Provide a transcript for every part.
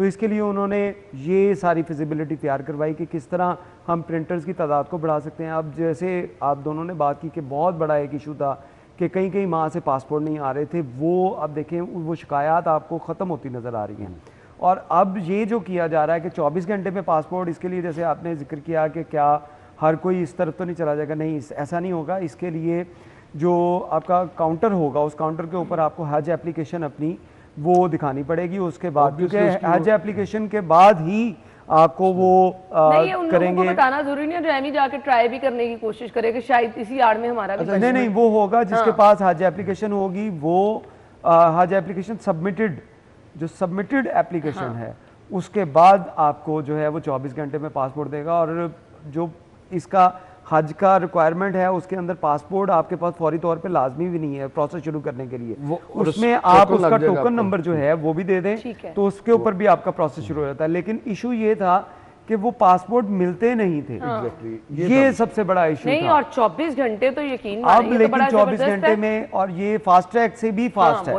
تو اس کے لیے انہوں نے یہ ساری فیزیبلٹی تیار کروائی کہ کس طرح ہم پرنٹرز کی تعداد کو بڑھا سکتے ہیں. اب جیسے آپ دونوں نے بات کی کہ بہت بڑا ایک ایشو تھا کہ کئی ماہ سے پاسپورٹ نہیں آ رہے تھے, وہ اب دیکھیں وہ شکایات آپ کو ختم ہوتی نظر آ رہی ہیں. اور اب یہ جو کیا جا رہا ہے کہ 24 گھنٹے میں پاسپورٹ, اس کے لیے جیسے آپ نے ذکر کیا کہ کیا ہر کوئی اس طرف تو نہیں چلا جائے گا, نہیں ایسا نہیں ہوگا. اس کے لیے جو آپ کا کاؤنٹر ہوگا اس کاؤنٹر کے اوپر آپ کو حج اپلیکیشن اپنی وہ دکھانی پڑے گی اس کے بعد, کیونکہ حج اپلیکیشن کے بعد ہی آپ کو وہ کریں گے. بتانا ضروری نہیں ہے, رحمی جا کے ٹرائی بھی کرنے کی کوشش کرے کہ شاید اسی آڑ میں ہمارا بھی نہیں وہ ہوگا جس کے پاس حج اپلیکیشن ہوگی, وہ حج اپلیکیشن جو سبمٹڈ اپلیکیشن ہے اس کے بعد آپ کو جو ہے وہ 24 گھنٹے میں پاسپورٹ دے گا. اور جو اس کا حج کا ریکوائرمنٹ ہے اس کے اندر پاسپورٹ آپ کے پاس فوری طور پہ لازمی بھی نہیں ہے پروسیس شروع کرنے کے لیے, اس میں آپ اس کا ٹوکن نمبر جو ہے وہ بھی دے دیں تو اس کے اوپر بھی آپ کا پروسیس شروع ہو جاتا ہے. لیکن ایشو یہ تھا کہ وہ پاسپورٹ ملتے نہیں تھے, یہ سب سے بڑا ایشو نہیں. اور 24 گھنٹے تو یقین اب لیکن 24 گھنٹے میں, اور یہ فاسٹ ٹریک سے بھی فاسٹ ہے.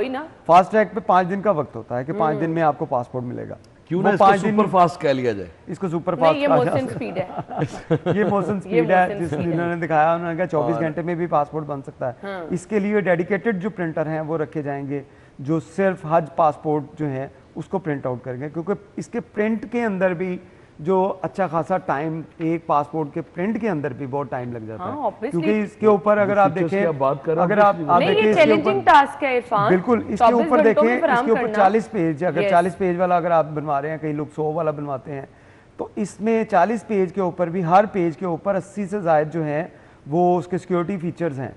فاسٹ ٹریک پہ 5 دن کا وقت ہوتا ہے کہ 5 دن میں آپ کو پاسپورٹ ملے گا. کیوں نہ اس کو سپر فاسٹ کہہ لیا جائے, اس کو سپر فاسٹ یہ موشن سپیڈ ہے, یہ موشن سپیڈ ہے جس انہوں نے دکھایا. انہوں نے کہا 24 گھنٹے میں بھی پاسپورٹ بن سکتا ہے. اس کے لیے ڈیڈیکیٹڈ جو پرنٹر ہیں وہ رکھے جائیں گے جو صرف حج پاسپورٹ جو ہیں اس کو پرنٹ آؤٹ کریں گے, کیونکہ اس کے پرنٹ کے اندر بھی جو اچھا خاصا ٹائم, ایک پاسپورٹ کے پرنٹ کے اندر بھی بہت ٹائم لگ جاتا ہے, کیونکہ اس کے اوپر اگر آپ دیکھیں, اگر آپ دیکھیں چیلنجنگ ٹاسک ہے عرفان, بالکل اس کے اوپر دیکھیں, اس کے اوپر 40 پیج, اگر 40 پیج والا اگر آپ بنوا رہے ہیں, کئی لوگ 100 والا بنواتے ہیں, تو اس میں 40 پیج کے اوپر بھی ہر پیج کے اوپر 80 سے زائد جو ہیں وہ اس کے سیکیورٹی فیچرز ہیں.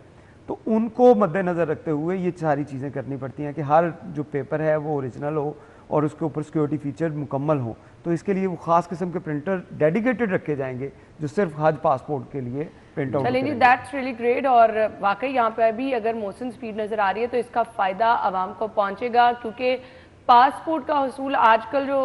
تو ان کو مد نظر رکھتے ہوئے یہ ساری چیزیں کرنی پڑتی ہیں کہ ہر جو پیپر ہے وہ اوریجنل ہو اور اس کے اوپر سیکیورٹی فیچر مکمل ہوں. تو اس کے لیے وہ خاص قسم کے پرنٹر ڈیڈیکیٹڈ رکھے جائیں گے جو صرف حج پاسپورٹ کے لیے پرنٹ آؤٹ کریں گے. That's really great. اور واقعی یہاں پہ بھی اگر موشن سپیڈ نظر آ رہی ہے تو اس کا فائدہ عوام کو پہنچے گا, کیونکہ پاسپورٹ کا حصول آج کل جو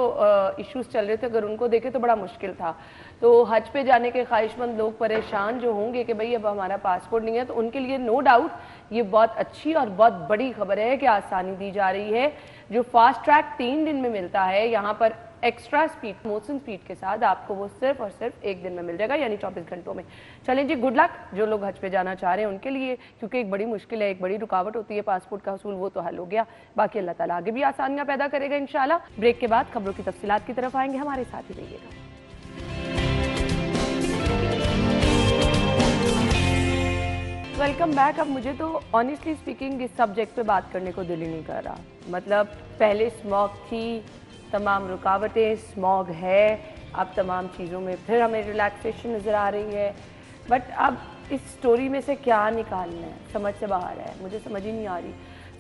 ایشوز چل رہے تھے اگر ان کو دیکھیں تو بڑا مشکل تھا. تو حج پہ جانے کے خواہش مند لوگ پریشان جو ہوں گے کہ بھئی اب ہمارا پاسپورٹ نہیں ہے, تو ان کے لیے نو ڈاؤٹ یہ بہت اچھی اور بہت بڑی خبر ہے کہ آسانی دی جا رہی ہے. جو فاسٹ ٹریک 3 دن میں ملتا ہے, یہاں پر ایکسٹرا سپیڈ موشن سپیڈ کے ساتھ آپ کو وہ صرف اور صرف 1 دن میں مل جائے گا, یعنی 24 گھنٹوں میں. چلیں جی, گڈ لک جو لوگ حج پہ جانا چاہ رہے ہیں ان کے لیے, کیونکہ ایک بڑی مشکل ہے, ایک بڑی رکاوٹ ہوتی ہے پاسپورٹ کا حصول, وہ تو حل ہو گیا. باقی اللہ تعالیٰ آگے بھی آسانیاں پیدا کرے گا انشاءاللہ. بریک کے بعد خبروں کی تفصیلات کی طرف آئیں گے, ہمارے ساتھ ہی رہیے گا. Welcome back. اب مجھے تو آنیسٹلی اسپیکنگ اس سبجیکٹ پہ بات کرنے کو دل ہی نہیں کر رہا. مطلب پہلے اسموگ تھی, تمام رکاوٹیں, اسموگ ہے, اب تمام چیزوں میں پھر ہمیں ریلیکسیشن نظر آ رہی ہے. بٹ اب اس سٹوری میں سے کیا نکالنا ہے, سمجھ سے باہر ہے, مجھے سمجھ ہی نہیں آ رہی.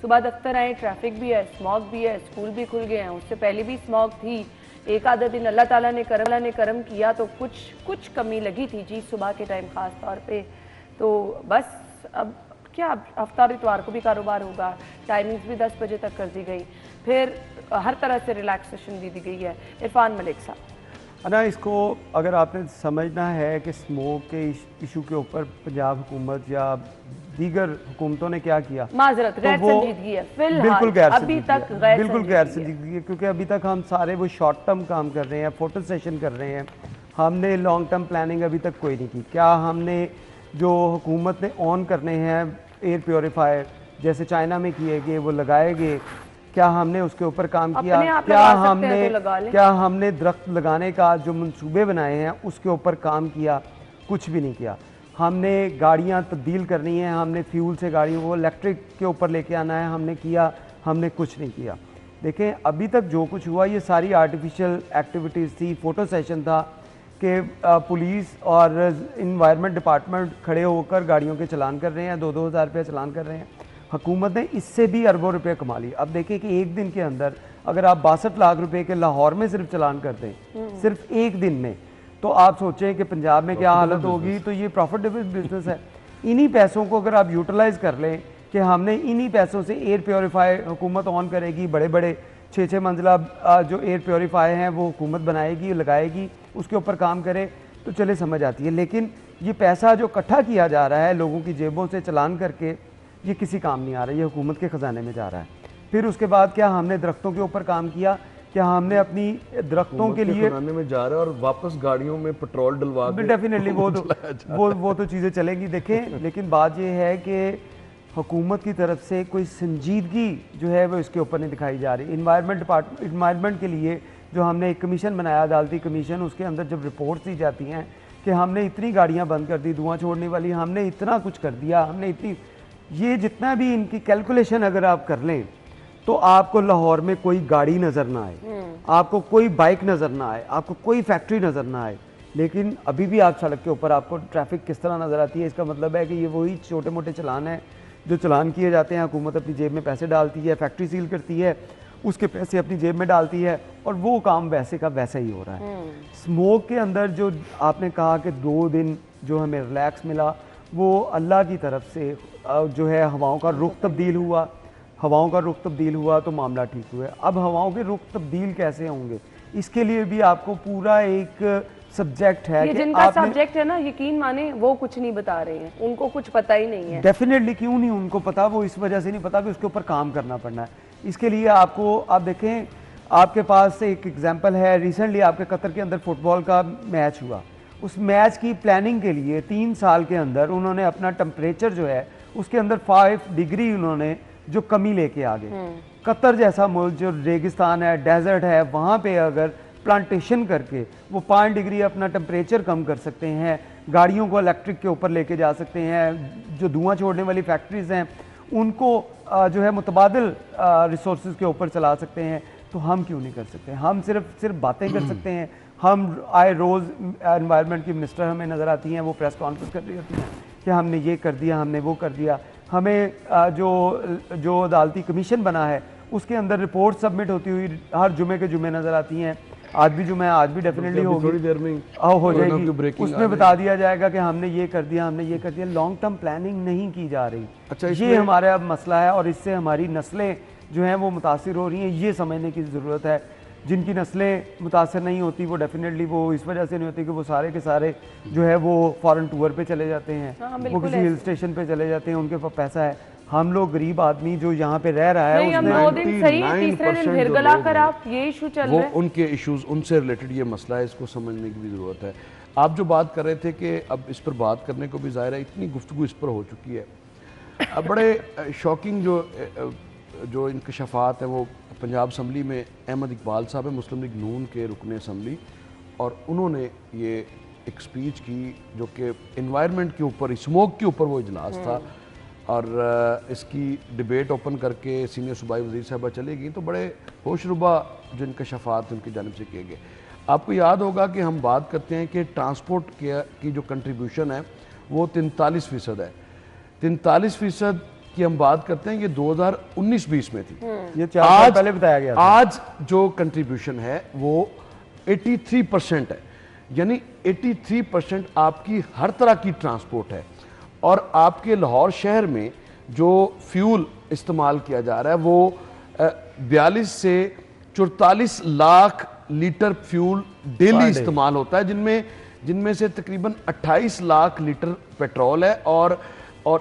صبح دفتر آئے, ٹریفک بھی ہے, اسموگ بھی ہے, اسکول بھی کھل گئے ہیں, اس سے پہلے بھی اسموگ تھی. ایک آدھا دن اللہ تعالیٰ نے کرم کیا تو کچھ کمی لگی تھی جی صبح کے ٹائم خاص طور پہ. تو بس اب کیا, ہفتہ اتوار کو بھی کاروبار ہوگا, ٹائمنگز بھی 10 بجے تک کر دی گئی, پھر ہر طرح سے ریلیکسیشن دی گئی ہے. عرفان ملک صاحب, انا اس کو اگر آپ نے سمجھنا ہے کہ اسموک کے ایشو کے اوپر پنجاب حکومت یا دیگر حکومتوں نے کیا کیا, معذرت غیر سنجیدگی ہے فی الحال, بالکل غیر سنجیدگی ہے, کیونکہ ابھی تک ہم سارے وہ شارٹ ٹرم کام کر رہے ہیں, فوٹو سیشن کر رہے ہیں, ہم نے لانگ ٹرم پلاننگ ابھی تک کوئی نہیں کی. کیا ہم نے جو حکومت نے آن کرنے ہیں ایئر پیوریفائر جیسے چائنا میں کیے گئے وہ لگائے گئے, کیا ہم نے اس کے اوپر کام کیا؟ کیا ہم نے درخت لگانے کا جو منصوبے بنائے ہیں اس کے اوپر کام کیا؟ کچھ بھی نہیں کیا. ہم نے گاڑیاں تبدیل کرنی ہیں, ہم نے فیول سے گاڑیوں کو الیکٹرک کے اوپر لے کے آنا ہے, ہم نے کیا؟ ہم نے کچھ نہیں کیا. دیکھیں ابھی تک جو کچھ ہوا یہ ساری آرٹیفیشل ایکٹیویٹیز تھی, فوٹو سیشن تھا کہ پولیس اور انوائرمنٹ ڈپارٹمنٹ کھڑے ہو کر گاڑیوں کے چلان کر رہے ہیں, 2,000 روپے چلان کر رہے ہیں. حکومت نے اس سے بھی اربوں روپے کما لی. اب دیکھیں کہ ایک دن کے اندر اگر آپ 62 لاکھ روپے کے لاہور میں صرف چلان کر دیں صرف ایک دن میں, تو آپ سوچیں کہ پنجاب میں کیا حالت ہوگی. تو یہ پروفیٹیبل بزنس ہے. انہی پیسوں کو اگر آپ یوٹیلائز کر لیں کہ ہم نے انہی پیسوں سے ایئر پیوریفائی حکومت آن کرے گی, بڑے بڑے 6 منزلہ جو ایئر پیوریفائی ہیں وہ حکومت بنائے گی, لگائے گی, اس کے اوپر کام کرے تو چلے سمجھ آتی ہے. لیکن یہ پیسہ جو اکٹھا کیا جا رہا ہے لوگوں کی جیبوں سے چلان کر کے, یہ کسی کام نہیں آ رہا, یہ حکومت کے خزانے میں جا رہا ہے. پھر اس کے بعد کیا ہم نے درختوں کے اوپر کام کیا؟ کہ ہم نے اپنی درختوں کے لیے خزانے میں جا رہا ہے اور واپس گاڑیوں میں پیٹرول ڈلوا کے ڈیفینیٹلی وہ تو چیزیں چلیں گی. دیکھیں لیکن بات یہ ہے کہ حکومت کی طرف سے کوئی سنجیدگی جو ہے وہ اس کے اوپر نہیں دکھائی جا رہی. انوائرمنٹ کے لیے جو ہم نے ایک کمیشن بنایا عدالتی کمیشن, اس کے اندر جب رپورٹس دی جاتی ہیں کہ ہم نے اتنی گاڑیاں بند کر دی دھواں چھوڑنے والی, ہم نے اتنا کچھ کر دیا, ہم نے اتنی, یہ جتنا بھی ان کی کیلکولیشن اگر آپ کر لیں تو آپ کو لاہور میں کوئی گاڑی نظر نہ آئے, آپ کو کوئی بائک نظر نہ آئے, آپ کو کوئی فیکٹری نظر نہ آئے, لیکن ابھی بھی آپ سڑک کے اوپر آپ کو ٹریفک کس طرح نظر آتی ہے. اس کا مطلب ہے کہ یہ وہی چھوٹے موٹے چلان ہیں جو چلان کیے جاتے ہیں, حکومت اپنی جیب میں پیسے ڈالتی ہے, فیکٹری سیل کرتی ہے, اس کے پیسے اپنی جیب میں ڈالتی ہے, اور وہ کام ویسے کا ویسا ہی ہو رہا ہے. اسموک کے اندر جو آپ نے کہا کہ 2 دن جو ہمیں ریلیکس ملا, وہ اللہ کی طرف سے جو ہے ہواؤں کا رخ تبدیل ہوا تو معاملہ ٹھیک ہوا ہے. اب ہواؤں کے رخ تبدیل کیسے ہوں گے, اس کے لیے بھی آپ کو پورا ایک سبجیکٹ ہے. یہ جن کا سبجیکٹ ہے نا, یقین مانیں وہ کچھ نہیں بتا رہے ہیں, ان کو کچھ پتہ ہی نہیں ہے. ڈیفینیٹلی کیوں نہیں ان کو پتا, وہ اس وجہ سے نہیں پتا کہ اس کے اوپر کام کرنا پڑنا ہے. اس کے لیے آپ دیکھیں, آپ کے پاس ایک ایگزامپل ہے, ریسنٹلی آپ کے قطر کے اندر فٹ بال کا میچ ہوا. اس میچ کی پلاننگ کے لیے 3 سال کے اندر انہوں نے اپنا ٹمپریچر جو ہے اس کے اندر 5 ڈگری انہوں نے جو کمی لے کے آگے. قطر جیسا ملک جو ریگستان ہے, ڈیزرٹ ہے, وہاں پہ اگر پلانٹیشن کر کے وہ 5 ڈگری اپنا ٹمپریچر کم کر سکتے ہیں, گاڑیوں کو الیکٹرک کے اوپر لے کے جا سکتے ہیں, جو دھواں چھوڑنے والی فیکٹریز ہیں ان کو جو ہے متبادل ریسورسز کے اوپر چلا سکتے ہیں, تو ہم کیوں نہیں کر سکتے؟ ہم صرف باتیں کر سکتے ہیں. ہم آئے روز انوائرمنٹ کی منسٹر ہمیں نظر آتی ہیں, وہ پریس کانفرنس کر رہی ہوتی ہیں کہ ہم نے یہ کر دیا, ہم نے وہ کر دیا. ہمیں جو عدالتی کمیشن بنا ہے اس کے اندر رپورٹ سبمٹ ہوتی ہوئی ہر جمعے کے جمعے نظر آتی ہیں. آج بھی جمعہ ہے, آج بھی ڈیفینیٹلی ہوگی, تھوڑی دیر میں ہو جائے گی. اس میں بتا دیا جائے گا کہ ہم نے یہ کر دیا, ہم نے یہ کر دیا. لانگ ٹرم پلاننگ نہیں کی جا رہی. یہ ہمارا اب مسئلہ ہے, اور اس سے ہماری نسلیں جو ہیں وہ متاثر ہو رہی ہیں. یہ سمجھنے کی ضرورت ہے. جن کی نسلیں متاثر نہیں ہوتی وہ ڈیفینیٹلی وہ اس وجہ سے نہیں ہوتی کہ وہ سارے کے سارے جو ہے وہ فارن ٹور پہ چلے جاتے ہیں, وہ کسی ہل اسٹیشن پہ چلے جاتے ہیں, ان کے پاس پیسہ ہے. ہم لوگ غریب آدمی جو یہاں پہ رہ رہا ہے, ہم 2 دن صحیح, تیسرے دن پھر گلا کر آپ یہ ایشو چل رہا ہے. وہ ان کے ایشوز, ان سے ریلیٹڈ یہ مسئلہ ہے, اس کو سمجھنے کی بھی ضرورت ہے. آپ جو بات کر رہے تھے کہ اب اس پر بات کرنے کو بھی ظاہر ہے اتنی گفتگو اس پر ہو چکی ہے. اب بڑے شاکنگ جو انکشافات ہیں وہ پنجاب اسمبلی میں احمد اقبال صاحب ہیں, مسلم لیگ نون کے رکن اسمبلی, اور انہوں نے یہ ایک سپیچ کی جو کہ انوائرمنٹ کے اوپر, اسموک کے اوپر وہ اجلاس تھا, اور اس کی ڈیبیٹ اوپن کر کے سینئر صوبائی وزیر صاحبہ چلے گئیں. تو بڑے ہوش ربا جو انکشافات ان کی جانب سے کیے گئے. آپ کو یاد ہوگا کہ ہم بات کرتے ہیں کہ ٹرانسپورٹ کی جو کنٹریبیوشن ہے وہ 43% ہے. 43% کی ہم بات کرتے ہیں, یہ 2019-20 میں تھی. یہ 4 سال پہلے بتایا گیا تھا. آج جو کنٹریبیوشن ہے وہ 83% ہے. یعنی 83% آپ کی ہر طرح کی ٹرانسپورٹ ہے. اور آپ کے لاہور شہر میں جو فیول استعمال کیا جا رہا ہے وہ 42 سے 44 لاکھ لیٹر فیول ڈیلی استعمال ہوتا ہے, جن میں سے تقریباً 28 لاکھ لیٹر پیٹرول ہے, اور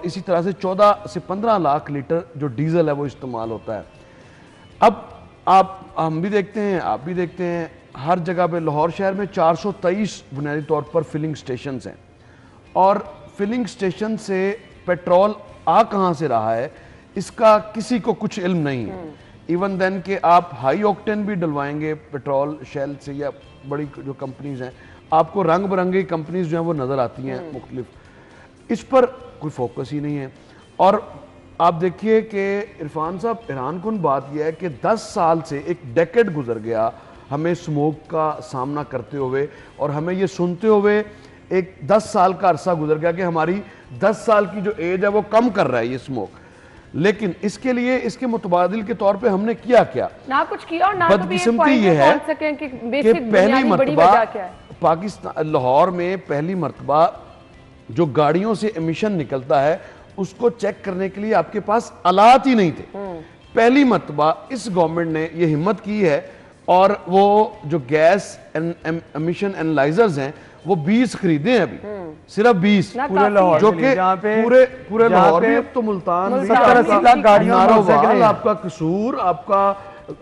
اسی طرح سے 14 سے 15 لاکھ لیٹر جو ڈیزل ہے وہ استعمال ہوتا ہے. اب ہم بھی دیکھتے ہیں, آپ بھی دیکھتے ہیں, ہر جگہ پہ لاہور شہر میں 423 بنیادی طور پر فلنگ سٹیشنز ہیں, اور فلنگ سٹیشن سے پیٹرول آ کہاں سے رہا ہے اس کا کسی کو کچھ علم نہیں ہے. ایون دین کہ آپ ہائی آکٹین بھی ڈلوائیں گے پیٹرول شیل سے یا بڑی جو کمپنیز ہیں, آپ کو رنگ برنگی کمپنیز جو ہیں وہ نظر آتی ہیں مختلف. اس پر کوئی فوکس ہی نہیں ہے. اور آپ دیکھیے کہ عرفان صاحب, حیران کن بات یہ ہے کہ 10 سال سے ایک ڈیکیڈ گزر گیا ہمیں اسموک کا سامنا کرتے ہوئے, اور ہمیں یہ سنتے ہوئے ایک 10 سال کا عرصہ گزر گیا کہ ہماری 10 سال کی جو ایج ہے وہ کم کر رہا ہے یہ اسموک. لیکن اس کے لیے, اس کے متبادل کے طور پہ ہم نے کیا نہ کچھ کیا, اور نہ بدقسمتی یہ ہے کہ پہلی مرتبہ پاکستان لاہور میں پہلی مرتبہ جو گاڑیوں سے امیشن نکلتا ہے اس کو چیک کرنے کے لیے آپ کے پاس آلات ہی نہیں تھے. پہلی مرتبہ اس گورنمنٹ نے یہ ہمت کی ہے, اور وہ جو گیس امیشن انالائزرز ہیں وہ 20 خریدے ہیں ابھی, صرف 20, پورے لاہور جو کہ پورے لاہور میں. اب تو ملتان گاڑیوں ناروال, آپ کا قصور, آپ کا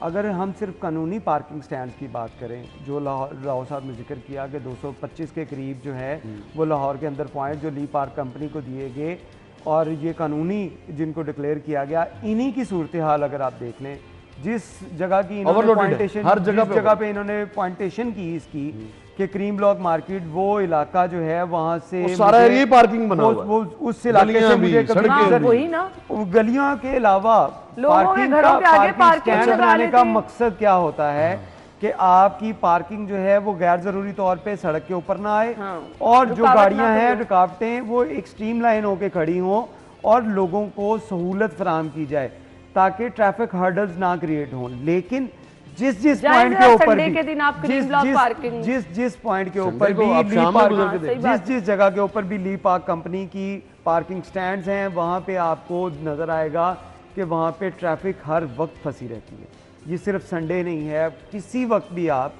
اگر ہم صرف قانونی پارکنگ سٹینڈز کی بات کریں جو راؤ صاحب نے ذکر کیا کہ 225 کے قریب جو ہے وہ لاہور کے اندر پوائنٹ جو لی پارک کمپنی کو دیے گئے اور یہ قانونی جن کو ڈکلیئر کیا گیا، انہی کی صورتحال اگر آپ دیکھ لیں، جس جگہ کی انہوں نے پوائنٹیشن، جس جگہ پہ انہوں نے پوائنٹیشن کی اس کی کہ کریم بلاک مارکیٹ وہ علاقہ جو ہے وہاں سے سارا ایریا پارکنگ بنا ہوا وہ اس علاقے سے مجھے وہی نا گلیوں کے علاوہ پارکنگ سٹینڈ بنانے کا مقصد کیا ہوتا ہے کہ آپ کی پارکنگ جو ہے وہ غیر ضروری طور پہ سڑک کے اوپر نہ آئے اور جو گاڑیاں ہیں رکاوٹیں وہ ایک سٹریم لائن ہو کے کھڑی ہوں اور لوگوں کو سہولت فراہم کی جائے تاکہ ٹریفک ہرڈلز نہ کریٹ ہوں. لیکن جس پوائنٹ کے اوپر جس پوائنٹ کے اوپر بھی جس جگہ کے اوپر بھی لی پارک کمپنی کی پارکنگ سٹینڈز ہیں وہاں پہ آپ کو نظر آئے گا کہ وہاں پہ ٹریفک ہر وقت پھنسی رہتی ہے. یہ صرف سنڈے نہیں ہے، کسی وقت بھی آپ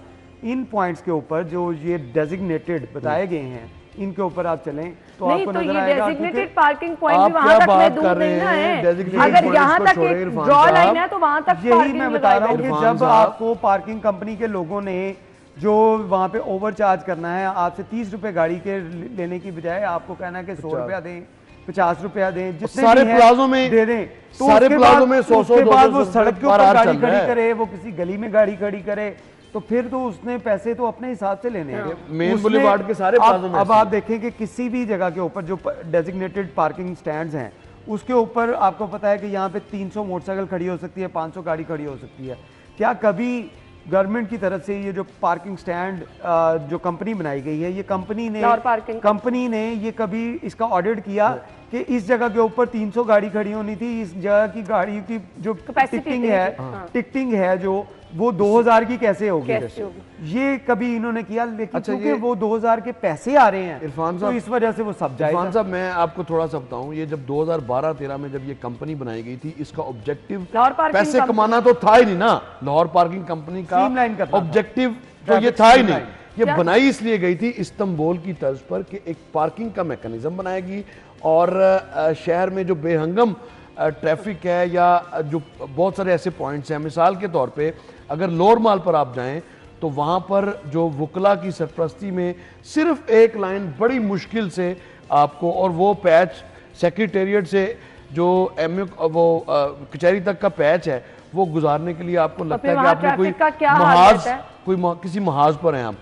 ان پوائنٹس کے اوپر جو یہ ڈیزگنیٹڈ بتائے گئے ہیں ان کے اوپر آپ چلیں تو آپ کو نظر آئے گا. ڈیزگنیٹڈ پارکنگ پوائنٹ بھی وہاں تک محدود نہیں ہے، اگر یہاں تک ایک ڈرا لائن ہے تو وہاں تک یہی میں بتا رہا ہوں کہ جب آپ کو پارکنگ کمپنی کے لوگوں نے جو وہاں پہ اوور چارج کرنا ہے آپ سے 30 روپے گاڑی کے لینے کی بجائے آپ کو کہنا ہے کہ 100 روپیہ دیں، 50 روپیہ دیں، جتنے سارے پلازوں میں دے دیں، تو سارے پلازوں میں 100 اس کے بعد وہ سڑک کے اوپر گاڑی کھڑی کرے، وہ کسی گلی میں گاڑی کھڑی کرے تو پھر تو اس نے پیسے تو اپنے حساب سے لینے ہیں. مین بولیوارڈ کے سارے پلازوں میں اب آپ دیکھیں کہ کسی بھی جگہ کے اوپر جو ڈیزگنیٹڈ پارکنگ سٹینڈز ہیں اس کے اوپر آپ کو پتا ہے کہ یہاں پہ 300 موٹر سائیکل کھڑی ہو سکتی ہے، 500 گاڑی کھڑی ہو سکتی ہے. کیا کبھی گورنمنٹ کی طرف سے یہ جو پارکنگ سٹینڈ جو کمپنی بنائی گئی ہے یہ کمپنی نے یہ کبھی اس کا آڈٹ کیا کہ اس جگہ کے اوپر 300 گاڑی کھڑی ہونی تھی، اس جگہ کی گاڑی کی جو ٹکٹنگ ہے جو وہ 2000 کی کیسے ہوگی؟ یہ کبھی انہوں نے کیا، لیکن کیونکہ وہ 2000 کے پیسے آ رہے ہیں تو اس وجہ سے وہ سب جائے. عرفان صاحب میں آپ کو تھوڑا سا بتاؤں، یہ جب 2012-13 میں جب یہ کمپنی بنائی گئی تھی اس کا آبجیکٹیو پیسے کمانا تو تھا ہی نہیں نا. لاہور پارکنگ کمپنی کا آبجیکٹیو تو یہ تھا ہی نہیں. یہ بنائی اس لیے گئی تھی استنبول کی طرز پر کہ ایک پارکنگ کا میکنزم بنائے گی اور شہر میں جو بے ہنگم ٹریفک ہے یا جو بہت سارے ایسے پوائنٹس ہیں، مثال کے طور پہ اگر لوور مال پر آپ جائیں تو وہاں پر جو وکلا کی سرپرستی میں صرف ایک لائن بڑی مشکل سے آپ کو، اور وہ پیچ سیکریٹریٹ سے جو وہ کچہری تک کا پیچ ہے وہ گزارنے کے لیے آپ کو لگتا ہے کہ آپ نے کوئی کسی محاذ پر ہیں آپ.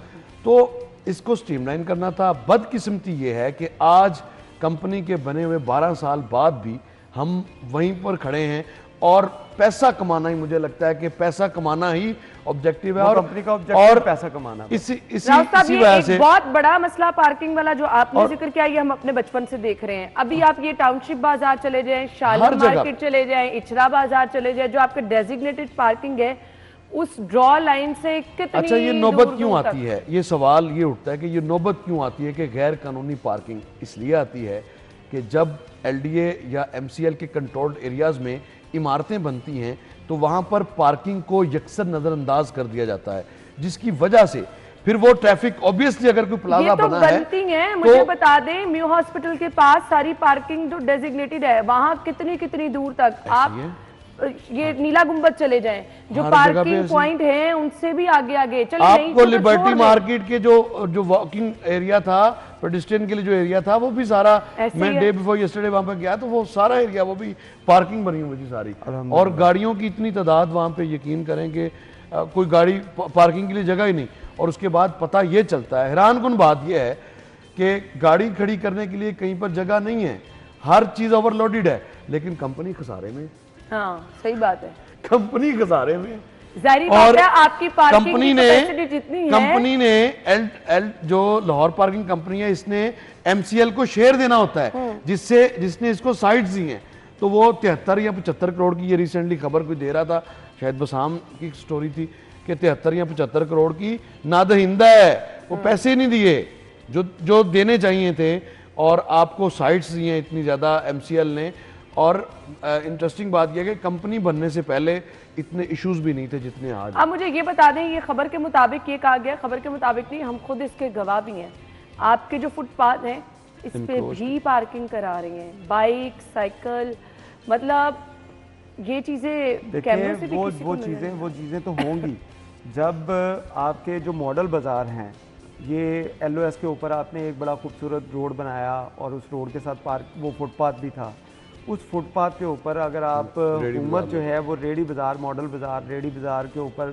تو اس کو سٹریم لائن کرنا تھا. بدقسمتی یہ ہے کہ آج کمپنی کے بنے ہوئے 12 سال بعد بھی ہم وہیں پر کھڑے ہیں اور پیسہ کمانا ہی، مجھے لگتا ہے کہ پیسہ کمانا ہی آبجیکٹیو ہے اور کمپنی کا آبجیکٹیو پیسہ کمانا. اسی وجہ سے ایک بہت بڑا مسئلہ پارکنگ والا جو آپ نے ذکر کیا یہ ہم اپنے بچپن سے دیکھ رہے ہیں. ابھی آپ یہ ٹاؤن شپ بازار چلے جائیں، شالمار مارکیٹ چلے جائیں، اچھرا بازار چلے جائیں، جو آپ کے ڈیزگنیٹڈ پارکنگ ہے اس ڈرا لائن سے کتنی اچھا یہ نوبت کیوں آتی ہے؟ یہ سوال یہ اٹھتا ہے کہ یہ نوبت کیوں آتی ہے کہ غیر قانونی پارکنگ اس لیے آتی ہے کہ جب ایل ڈی اے یا ایم سی ایل کے کنٹرولڈ ایریاز میں عمارتیں بنتی ہیں تو وہاں پر پارکنگ کو یکسر نظر انداز کر دیا جاتا ہے، جس کی وجہ سے پھر وہ ٹریفک اوبیسلی اگر کوئی پلازا بنا ہے. یہ تو بنتی ہیں، مجھے بتا دیں میو ہاسپٹل کے پاس ساری پارکنگ جو ڈیزگنیٹڈ ہے وہاں کتنی دور تک آپ یہ نیلا گنبد چلے جائیں، جو پارکنگ پوائنٹ ہیں ان سے بھی آگے چلے. آپ کو لبرٹی مارکیٹ کے جو واکنگ ایریا تھا، پیڈسٹرین کے لیے جو ایریا تھا وہ بھی سارا، میں ڈے بیفور یسٹرڈے وہاں پہ گیا تو وہ سارا ایریا وہ بھی پارکنگ بنی ہوئی تھی ساری، اور گاڑیوں کی اتنی تعداد وہاں پہ یقین کریں کہ کوئی گاڑی پارکنگ کے لیے جگہ ہی نہیں. اور اس کے بعد پتہ یہ چلتا ہے، حیران کن بات یہ ہے کہ گاڑی کھڑی کرنے کے لیے کہیں پر جگہ نہیں ہے، ہر چیز اوور لوڈڈ ہے، لیکن کمپنی خسارے میں. ہاں صحیح بات ہے، کمپنی خسارے میں. اور کمپنی نے جو لاہور پارکنگ کمپنی ہے اس نے ایم سی ایل کو شیئر دینا ہوتا ہے جس نے اس کو سائٹس دی ہیں، تو وہ 73 یا 75 کروڑ کی، یہ ریسنٹلی خبر کوئی دے رہا تھا، شاید بسام کی سٹوری تھی کہ 73 یا 75 کروڑ کی نادہندہ ہے، وہ پیسے نہیں دیے جو دینے چاہیے تھے، اور آپ کو سائٹس دی ہیں اتنی زیادہ ایم سی ایل نے. اور انٹرسٹنگ بات یہ کہ کمپنی بننے سے پہلے اتنے ایشوز بھی نہیں تھے جتنے آج. اب مجھے یہ بتا دیں، یہ خبر کے مطابق یہ کہا گیا، خبر کے مطابق نہیں، ہم خود اس کے گواہ بھی ہیں، آپ کے جو فٹ پاتھ ہیں اس پہ بھی پارکنگ کرا رہی ہیں، بائک، سائیکل، مطلب یہ چیزیں کیمروں سے بھی کسی کو وہ مل چیزیں تو ہوں گی جب آپ کے جو ماڈل بازار ہیں یہ ایل او ایس کے اوپر آپ نے ایک بڑا خوبصورت روڈ بنایا اور اس روڈ کے ساتھ پارک وہ فٹ پاتھ بھی تھا. اس فٹ پاتھ کے اوپر اگر آپ حکومت جو ہے وہ ریڈی بازار ماڈل بازار ریڈی بازار کے اوپر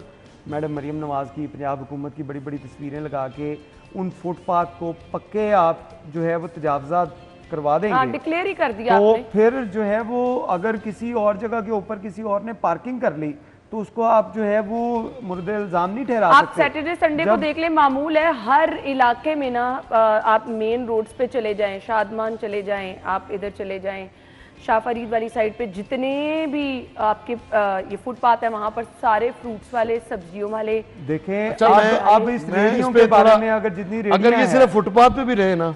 میڈم مریم نواز کی پنجاب حکومت کی بڑی بڑی تصویریں لگا کے ان فٹ پاتھ کو پکے آپ جو ہے وہ تجاوزات کروا دیں گے, ڈکلیئر ہی کر دیا تو پھر جو ہے وہ اگر کسی اور جگہ کے اوپر کسی اور نے پارکنگ کر لی تو اس کو آپ جو ہے وہ مورد الزام نہیں ٹھہرا سکتے. آپ سیٹرڈے سنڈے کو دیکھ لیں, معمول ہے ہر علاقے میں نا, آپ مین روڈز پہ چلے جائیں, شادمان چلے جائیں, آپ ادھر چلے جائیں شاہ فرید والی سائڈ پہ, جتنے بھی آپ کے یہ فٹ پاتھ ہے وہاں پر سارے فروٹس والے, سبزیوں والے. دیکھیں اب اس ریڈیوں کے بارے میں اگر جتنی ریڈیاں اگر یہ صرف فٹ پاتھ پہ بھی رہے نا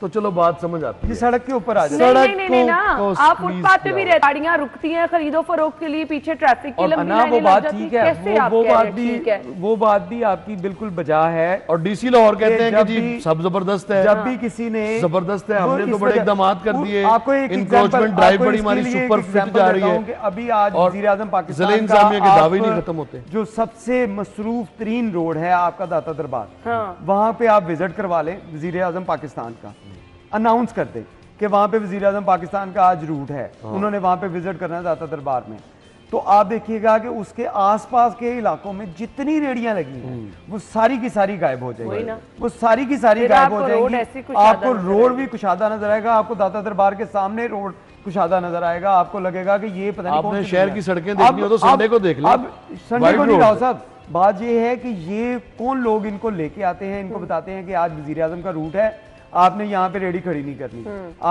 تو چلو بات سمجھ آتی ہے. یہ سڑک کے اوپر آ جائے. نہیں نا, آپ فٹ پاتھ پہ بھی رہتے, گاڑیاں رکتی ہیں خرید و فروخت کے لیے, پیچھے ٹریفک کی لمبی لائنیں لگ جاتی ہیں. کیسے آپ کہہ رہے ہیں؟ وہ بات بھی آپ کی بالکل بجا ہے. اور ڈی سی لاہور کہتے ہیں کہ جی سب زبردست ہے, جب بھی کسی نے زبردست ہے, ہم نے تو بڑے اقدامات کر دیے, آپ کو ایک انکروچمنٹ ڈرائیو بڑی ہماری سپر فٹ جا رہی ہے. ابھی آج وزیر اعظم ضلع انتظامیہ کے دعوے نہیں ختم ہوتے. جو سب سے مصروف ترین روڈ ہے آپ کا داتا دربار, وہاں پہ آپ وزٹ کروا لیں, وزیر اعظم پاکستان کا اناؤنس کر دیں کہ وہاں پہ وزیر اعظم پاکستان کا آج روٹ ہے, انہوں نے وہاں پہ وزٹ کرنا ہے داتا دربار میں, تو آپ دیکھیے گا کہ اس کے آس پاس کے علاقوں میں جتنی ریڑیاں لگی ہیں وہ ساری کی ساری غائب ہو جائیں گی, وہ ساری کی ساری غائب ہو جائیں گی. آپ کو روڈ بھی کشادہ نظر آئے گا, آپ کو داتا دربار کے سامنے روڈ کشادہ نظر آئے گا, آپ کو لگے گا کہ یہ پتہ نہیں آپ نے شہر کی سڑکیں دیکھنی ہو تو سنڈے کو دیکھ لیں. اب سنڈے کو نہیں راؤ صاحب, بات یہ ہے کہ یہ کون لوگ ان کو لے کے آتے ہیں, ان کو بتاتے ہیں کہ آج وزیر اعظم کا روٹ ہے, آپ نے یہاں پہ ریڈی کھڑی نہیں کرنی,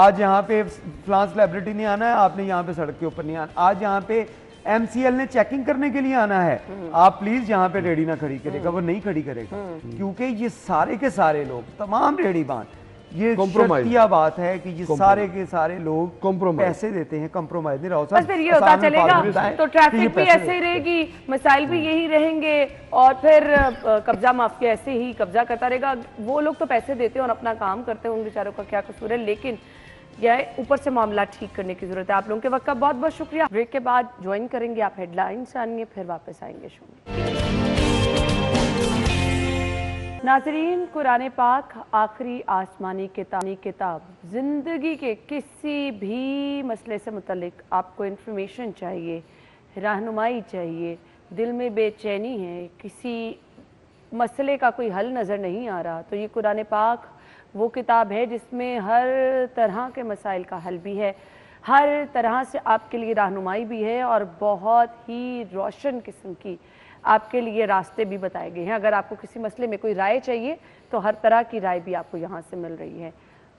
آج یہاں پہ فلان سیلیبریٹی نہیں آنا ہے, آپ نے یہاں پہ سڑک کے اوپر نہیں آنا, آج یہاں پہ ایم سی ایل نے چیکنگ کرنے کے لیے آنا ہے, آپ پلیز یہاں پہ ریڈی نہ کھڑی کرے گا, وہ نہیں کھڑی کرے گا, کیونکہ یہ سارے کے سارے لوگ تمام ریڈی بان, یہ شرطیہ بات ہے کہ یہ سارے کے سارے لوگ پیسے دیتے ہیں, کمپرومائز نہیں رہا بس پھر یہ ہوتا چلے گا تو ٹریفک بھی ایسے ہی رہے گی, مسائل بھی یہی رہیں گے, اور پھر قبضہ مافیا ایسے ہی قبضہ کرتا رہے گا. وہ لوگ تو پیسے دیتے ہیں اور اپنا کام کرتے ہیں, ان بیچاروں کا کیا قصور ہے, لیکن یہ اوپر سے معاملہ ٹھیک کرنے کی ضرورت ہے. آپ لوگوں کے وقت کا بہت بہت شکریہ. بریک کے بعد جوائن کریں گے آپ ہیڈ لائنز جانیں, پھر واپس آئیں گے شو میں. ناظرین, قرآن پاک آخری آسمانی کتاب, زندگی کے کسی بھی مسئلے سے متعلق آپ کو انفارمیشن چاہیے, رہنمائی چاہیے, دل میں بے چینی ہے, کسی مسئلے کا کوئی حل نظر نہیں آ رہا, تو یہ قرآن پاک وہ کتاب ہے جس میں ہر طرح کے مسائل کا حل بھی ہے, ہر طرح سے آپ کے لیے رہنمائی بھی ہے, اور بہت ہی روشن قسم کی آپ کے لیے راستے بھی بتائے گئے ہیں. اگر آپ کو کسی مسئلے میں کوئی رائے چاہیے تو ہر طرح کی رائے بھی آپ کو یہاں سے مل رہی ہے.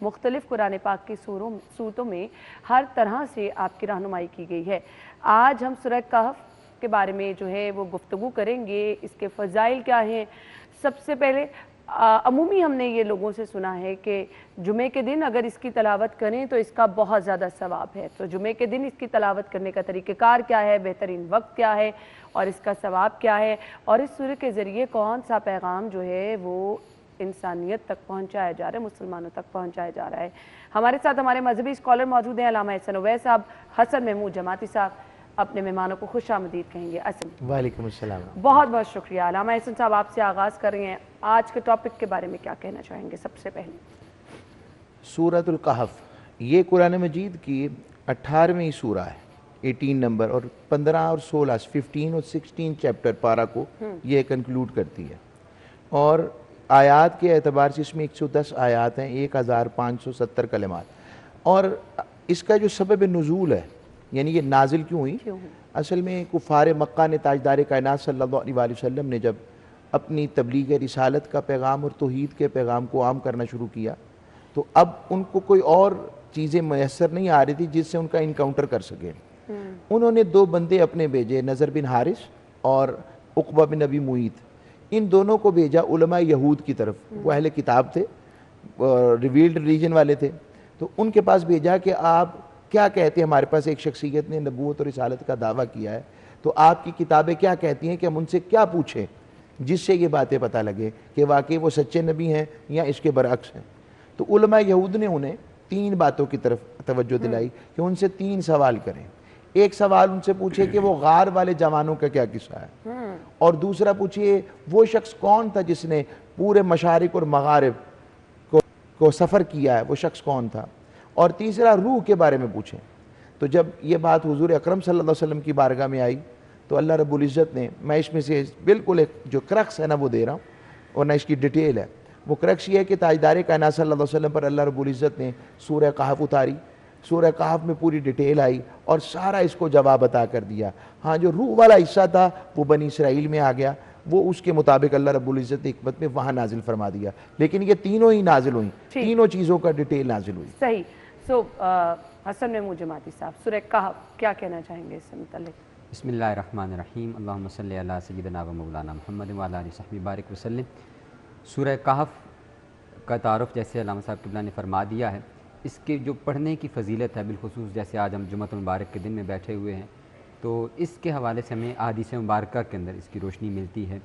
مختلف قرآن پاک کی سورتوں میں ہر طرح سے آپ کی رہنمائی کی گئی ہے. آج ہم سورہ کہف کے بارے میں جو ہے وہ گفتگو کریں گے, اس کے فضائل کیا ہیں. سب سے پہلے عمومی ہم نے یہ لوگوں سے سنا ہے کہ جمعے کے دن اگر اس کی تلاوت کریں تو اس کا بہت زیادہ ثواب ہے. تو جمعے کے دن اس کی تلاوت کرنے کا طریقہ کار کیا ہے, بہترین وقت کیا ہے, اور اس کا ثواب کیا ہے, اور اس سورہ کے ذریعے کون سا پیغام جو ہے وہ انسانیت تک پہنچایا جا رہا ہے, مسلمانوں تک پہنچایا جا رہا ہے. ہمارے ساتھ ہمارے مذہبی اسکالر موجود ہیں, علامہ احسن اویس صاحب, حسن محمود جماعتی صاحب. اپنے مہمانوں کو خوش آمدید کہیں گے. وعلیکم السلام. بہت بہت شکریہ. علامہ احسن صاحب, آپ سے آغاز کر رہے ہیں, آج کے ٹاپک کے بارے میں کیا کہنا چاہیں گے؟ سب سے پہلے سورۃ الکہف, یہ قرآن مجید کی 18ویں سورہ ہے, 18 نمبر, اور 15 اور 16 15 اور 16 چیپٹر پارہ کو یہ کنکلوڈ کرتی ہے, اور آیات کے اعتبار سے اس میں 110 آیات ہیں, 1570 کلمات. اور اس کا جو سبب نزول ہے, یعنی یہ نازل کیوں ہوئی, اصل میں کفار مکہ نے تاجدار کائنات صلی اللہ علیہ وسلم نے جب اپنی تبلیغ رسالت کا پیغام اور توحید کے پیغام کو عام کرنا شروع کیا, تو اب ان کو کوئی اور چیزیں میسر نہیں آ رہی تھی جس سے ان کا انکاؤنٹر کر سکے. انہوں نے 2 بندے اپنے بھیجے, نضر بن حارث اور عقبہ بن ابی معیط. ان دونوں کو بھیجا علماء یہود کی طرف, وہ اہل کتاب تھے, ریویلڈ ریلیجن والے تھے. تو ان کے پاس بھیجا کہ آپ کیا کہتے ہیں, ہمارے پاس ایک شخصیت نے نبوت اور رسالت کا دعویٰ کیا ہے, تو آپ کی کتابیں کیا کہتی ہیں کہ ہم ان سے کیا پوچھیں جس سے یہ باتیں پتہ لگے کہ واقعی وہ سچے نبی ہیں یا اس کے برعکس ہیں. تو علماء یہود نے انہیں 3 باتوں کی طرف توجہ دلائی کہ ان سے 3 سوال کریں. ایک سوال ان سے پوچھے کہ وہ غار والے جوانوں کا کیا قصہ ہے، اور دوسرا پوچھئے وہ شخص کون تھا جس نے پورے مشارق اور مغارب کو سفر کیا ہے، وہ شخص کون تھا، اور تیسرا روح کے بارے میں پوچھیں۔ تو جب یہ بات حضور اکرم صلی اللہ علیہ وسلم کی بارگاہ میں آئی تو اللہ رب العزت نے، میں اس میں سے بالکل ایک جو کرکس ہے نا وہ دے رہا ہوں اور نہ اس کی ڈیٹیل ہے، وہ کرکس یہ ہے کہ تاجدار کائنات صلی اللہ علیہ وسلم پر اللہ رب العزت نے سورہ کہف اتاری، سورہ کہف میں پوری ڈیٹیل آئی اور سارا اس کو جواب عطا کر دیا۔ ہاں جو روح والا حصہ تھا وہ بنی اسرائیل میں آ گیا، وہ اس کے مطابق اللہ رب العزت نے حکمت میں وہاں نازل فرما دیا، لیکن یہ تینوں ہی نازل ہوئیں، تینوں چیزوں کا ڈیٹیل نازل ہوئی۔ صحیح۔ سو حسن محمود جماعتی صاحب، سورہ کہف کیا کہنا چاہیں گے اس سے متعلق؟ بسم اللہ الرحمن الرحیم، اللہم صلی علی سیدنا و مولانا محمد وعلی آلہ وصحبہ بارک وسلم۔ سورہ کہف کا تعارف جیسے علامہ صاحب قبلہ نے فرما دیا ہے، اس کے جو پڑھنے کی فضیلت ہے، بالخصوص جیسے آج ہم جمعۃ المبارک کے دن میں بیٹھے ہوئے ہیں، تو اس کے حوالے سے ہمیں احادیث مبارکہ کے اندر اس کی روشنی ملتی ہے،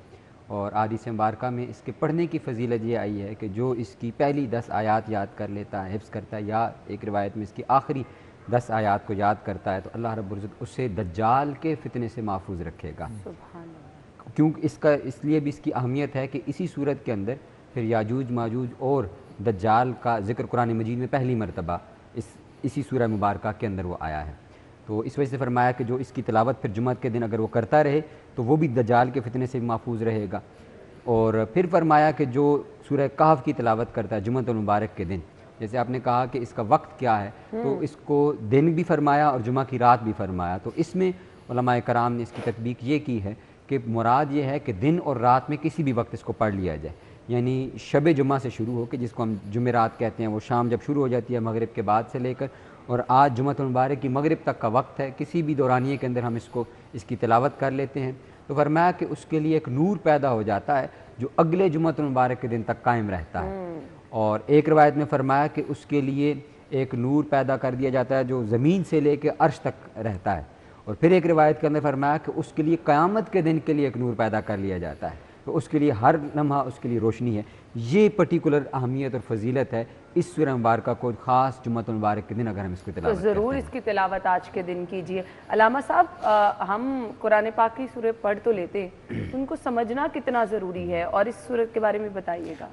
اور احادیث مبارکہ میں اس کے پڑھنے کی فضیلت یہ آئی ہے کہ جو اس کی پہلی 10 آیات یاد کر لیتا ہے، حفظ کرتا ہے، یا ایک روایت میں اس کی آخری 10 آیات کو یاد کرتا ہے، تو اللہ رب العزت اسے دجال کے فتنے سے محفوظ رکھے گا۔ سبحان اللہ۔ کیونکہ اس لیے بھی اس کی اہمیت ہے کہ اسی صورت کے اندر پھر یاجوج ماجوج اور دجال کا ذکر قرآن مجید میں پہلی مرتبہ اسی سورہ مبارکہ کے اندر وہ آیا ہے، تو اس وجہ سے فرمایا کہ جو اس کی تلاوت پھر جمعہ کے دن اگر وہ کرتا رہے تو وہ بھی دجال کے فتنے سے بھی محفوظ رہے گا۔ اور پھر فرمایا کہ جو سورہ کہف کی تلاوت کرتا ہے جمعۃ المبارک کے دن، جیسے آپ نے کہا کہ اس کا وقت کیا ہے، تو اس کو دن بھی فرمایا اور جمعہ کی رات بھی فرمایا، تو اس میں علماء کرام نے اس کی تطبیق یہ کی ہے کہ مراد یہ ہے کہ دن اور رات میں کسی بھی وقت اس کو پڑھ لیا جائے، یعنی شب جمعہ سے شروع ہو کے جس کو ہم جمعرات کہتے ہیں، وہ شام جب شروع ہو جاتی ہے مغرب کے بعد سے لے کر، اور آج جمعۃ المبارک کی مغرب تک کا وقت ہے، کسی بھی دورانیے کے اندر ہم اس کی تلاوت کر لیتے ہیں، تو فرمایا کہ اس کے لیے ایک نور پیدا ہو جاتا ہے جو اگلے جمعۃ المبارک کے دن تک قائم رہتا ہے۔ اور ایک روایت میں فرمایا کہ اس کے لیے ایک نور پیدا کر دیا جاتا ہے جو زمین سے لے کے عرش تک رہتا ہے، اور پھر ایک روایت کے اندر فرمایا کہ اس کے لیے قیامت کے دن کے لیے ایک نور پیدا کر لیا جاتا ہے، تو اس کے لیے ہر لمحہ اس کے لیے روشنی ہے۔ یہ پرٹیکولر اہمیت اور فضیلت ہے اس سورہ مبارکہ کو، خاص جمعۃ المبارک کے دن اگر ہم اس کو تلاوت تو ضرور اس کی تلاوت آج کے دن کیجیے۔ علامہ صاحب، ہم قرآن پاک کی سورہ پڑھ تو لیتے ہیں، ان کو سمجھنا کتنا ضروری ہے، اور اس سورت کے بارے میں بتائیے گا۔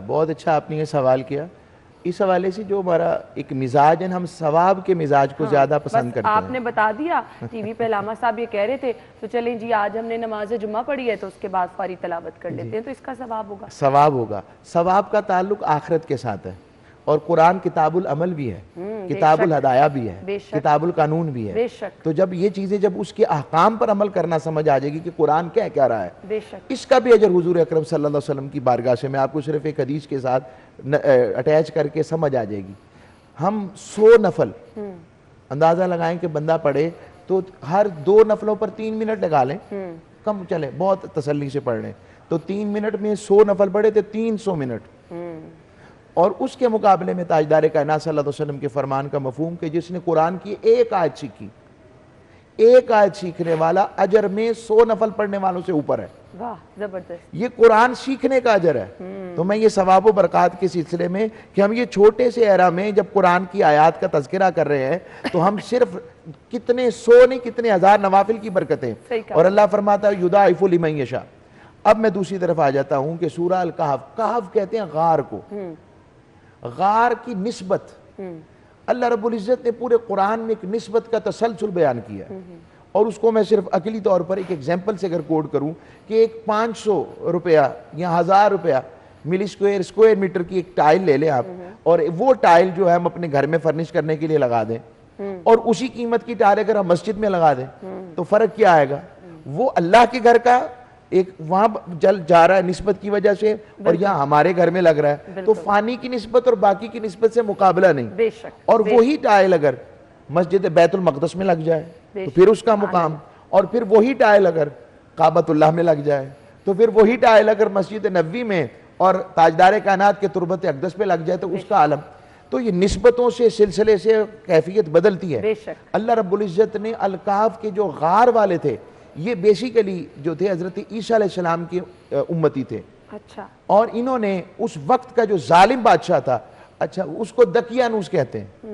بہت اچھا آپ نے یہ سوال کیا۔ اس حوالے سے جو ہمارا ایک مزاج ہے، ہم ثواب کے مزاج کو زیادہ پسند کرتے ہیں۔ آپ نے بتا دیا، ٹی وی پہ علامہ صاحب یہ کہہ رہے تھے، تو چلیں جی آج ہم نے نماز جمعہ پڑھی ہے تو اس کے بعد فوری تلاوت کر لیتے ہیں، تو اس کا ثواب ہوگا؟ ثواب ہوگا۔ ثواب کا تعلق آخرت کے ساتھ ہے، اور قرآن کتاب العمل بھی ہے، کتاب الہدایہ بھی ہے، کتاب القانون بھی ہے۔ تو جب یہ چیزیں جب اس کے احکام پر عمل کرنا سمجھ آ جائے گی کہ قرآن کیا رہا ہے، اس کا بھی اجر حضور اکرم صلی اللہ علیہ وسلم کی بارگاہ سے میں آپ کو صرف ایک حدیث کے ساتھ اٹیچ کر کے سمجھ آ جائے گی۔ ہم 100 نفل اندازہ لگائیں کہ بندہ پڑھے تو ہر 2 نفلوں پر 3 منٹ لگا لیں، کم چلے، بہت تسلی سے پڑھ لیں، تو 3 منٹ میں 100 نفل پڑھے تو 300 منٹ۔ اور اس کے مقابلے میں تاجدار کائنات صلی اللہ علیہ وسلم کے فرمان کا مفہوم کہ جس نے قرآن کی ایک آیت سیکھی، ایک آیت سیکھنے والا اجر میں 100 نفل پڑھنے والوں سے اوپر ہے۔ واہ، زبردست۔ یہ قرآن سیکھنے کا اجر ہے۔ تو میں یہ ثواب و برکات کے سلسلے میں کہ ہم یہ چھوٹے سے ایرا میں جب قرآن کی آیات کا تذکرہ کر رہے ہیں تو ہم صرف کتنے 100 نہیں کتنے ہزار نوافل کی برکتیں، اور اللہ فرماتا ہے یضاعف لمن یشاء۔ اب میں دوسری طرف آ جاتا ہوں کہ سورہ الکہف، کہف کہتے ہیں غار کو، غار کی نسبت اللہ رب العزت نے پورے قرآن میں ایک نسبت کا تسلسل بیان کیا ہے، اور اس کو میں صرف عقلی طور پر ایک ایگزامپل سے اگر کوڈ کروں کہ ایک 500 روپیہ یا 1000 روپیہ ملی اسکوائر میٹر کی ایک ٹائل لے لیں آپ، اور وہ ٹائل جو ہے ہم اپنے گھر میں فرنش کرنے کے لیے لگا دیں، اور اسی قیمت کی ٹائل اگر ہم مسجد میں لگا دیں تو فرق کیا آئے گا؟ وہ اللہ کے گھر کا ایک وہاں جل جا رہا ہے نسبت کی وجہ سے، اور یہاں ہمارے گھر میں لگ رہا ہے، تو فانی کی نسبت اور باقی کی نسبت سے مقابلہ نہیں۔ اور وہی ٹائل اگر مسجد بیت المقدس میں لگ جائے تو پھر اس کا مقام، اور پھر وہی ٹائل اگر کعبۃ اللہ میں لگ جائے تو پھر وہی ٹائل اگر مسجد نبوی میں اور تاجدار کائنات کے تربت اقدس پہ لگ جائے تو اس کا عالم۔ تو یہ نسبتوں سے سلسلے سے کیفیت بدلتی ہے۔ اللہ رب العزت نے الکہف کے جو غار والے تھے یہ بیسیکلی جو تھے حضرت عیسیٰ علیہ السلام کی امتی تھے، اور انہوں نے اس وقت کا جو ظالم بادشاہ تھا، اچھا اس کو دقیانوس کہتے ہیں،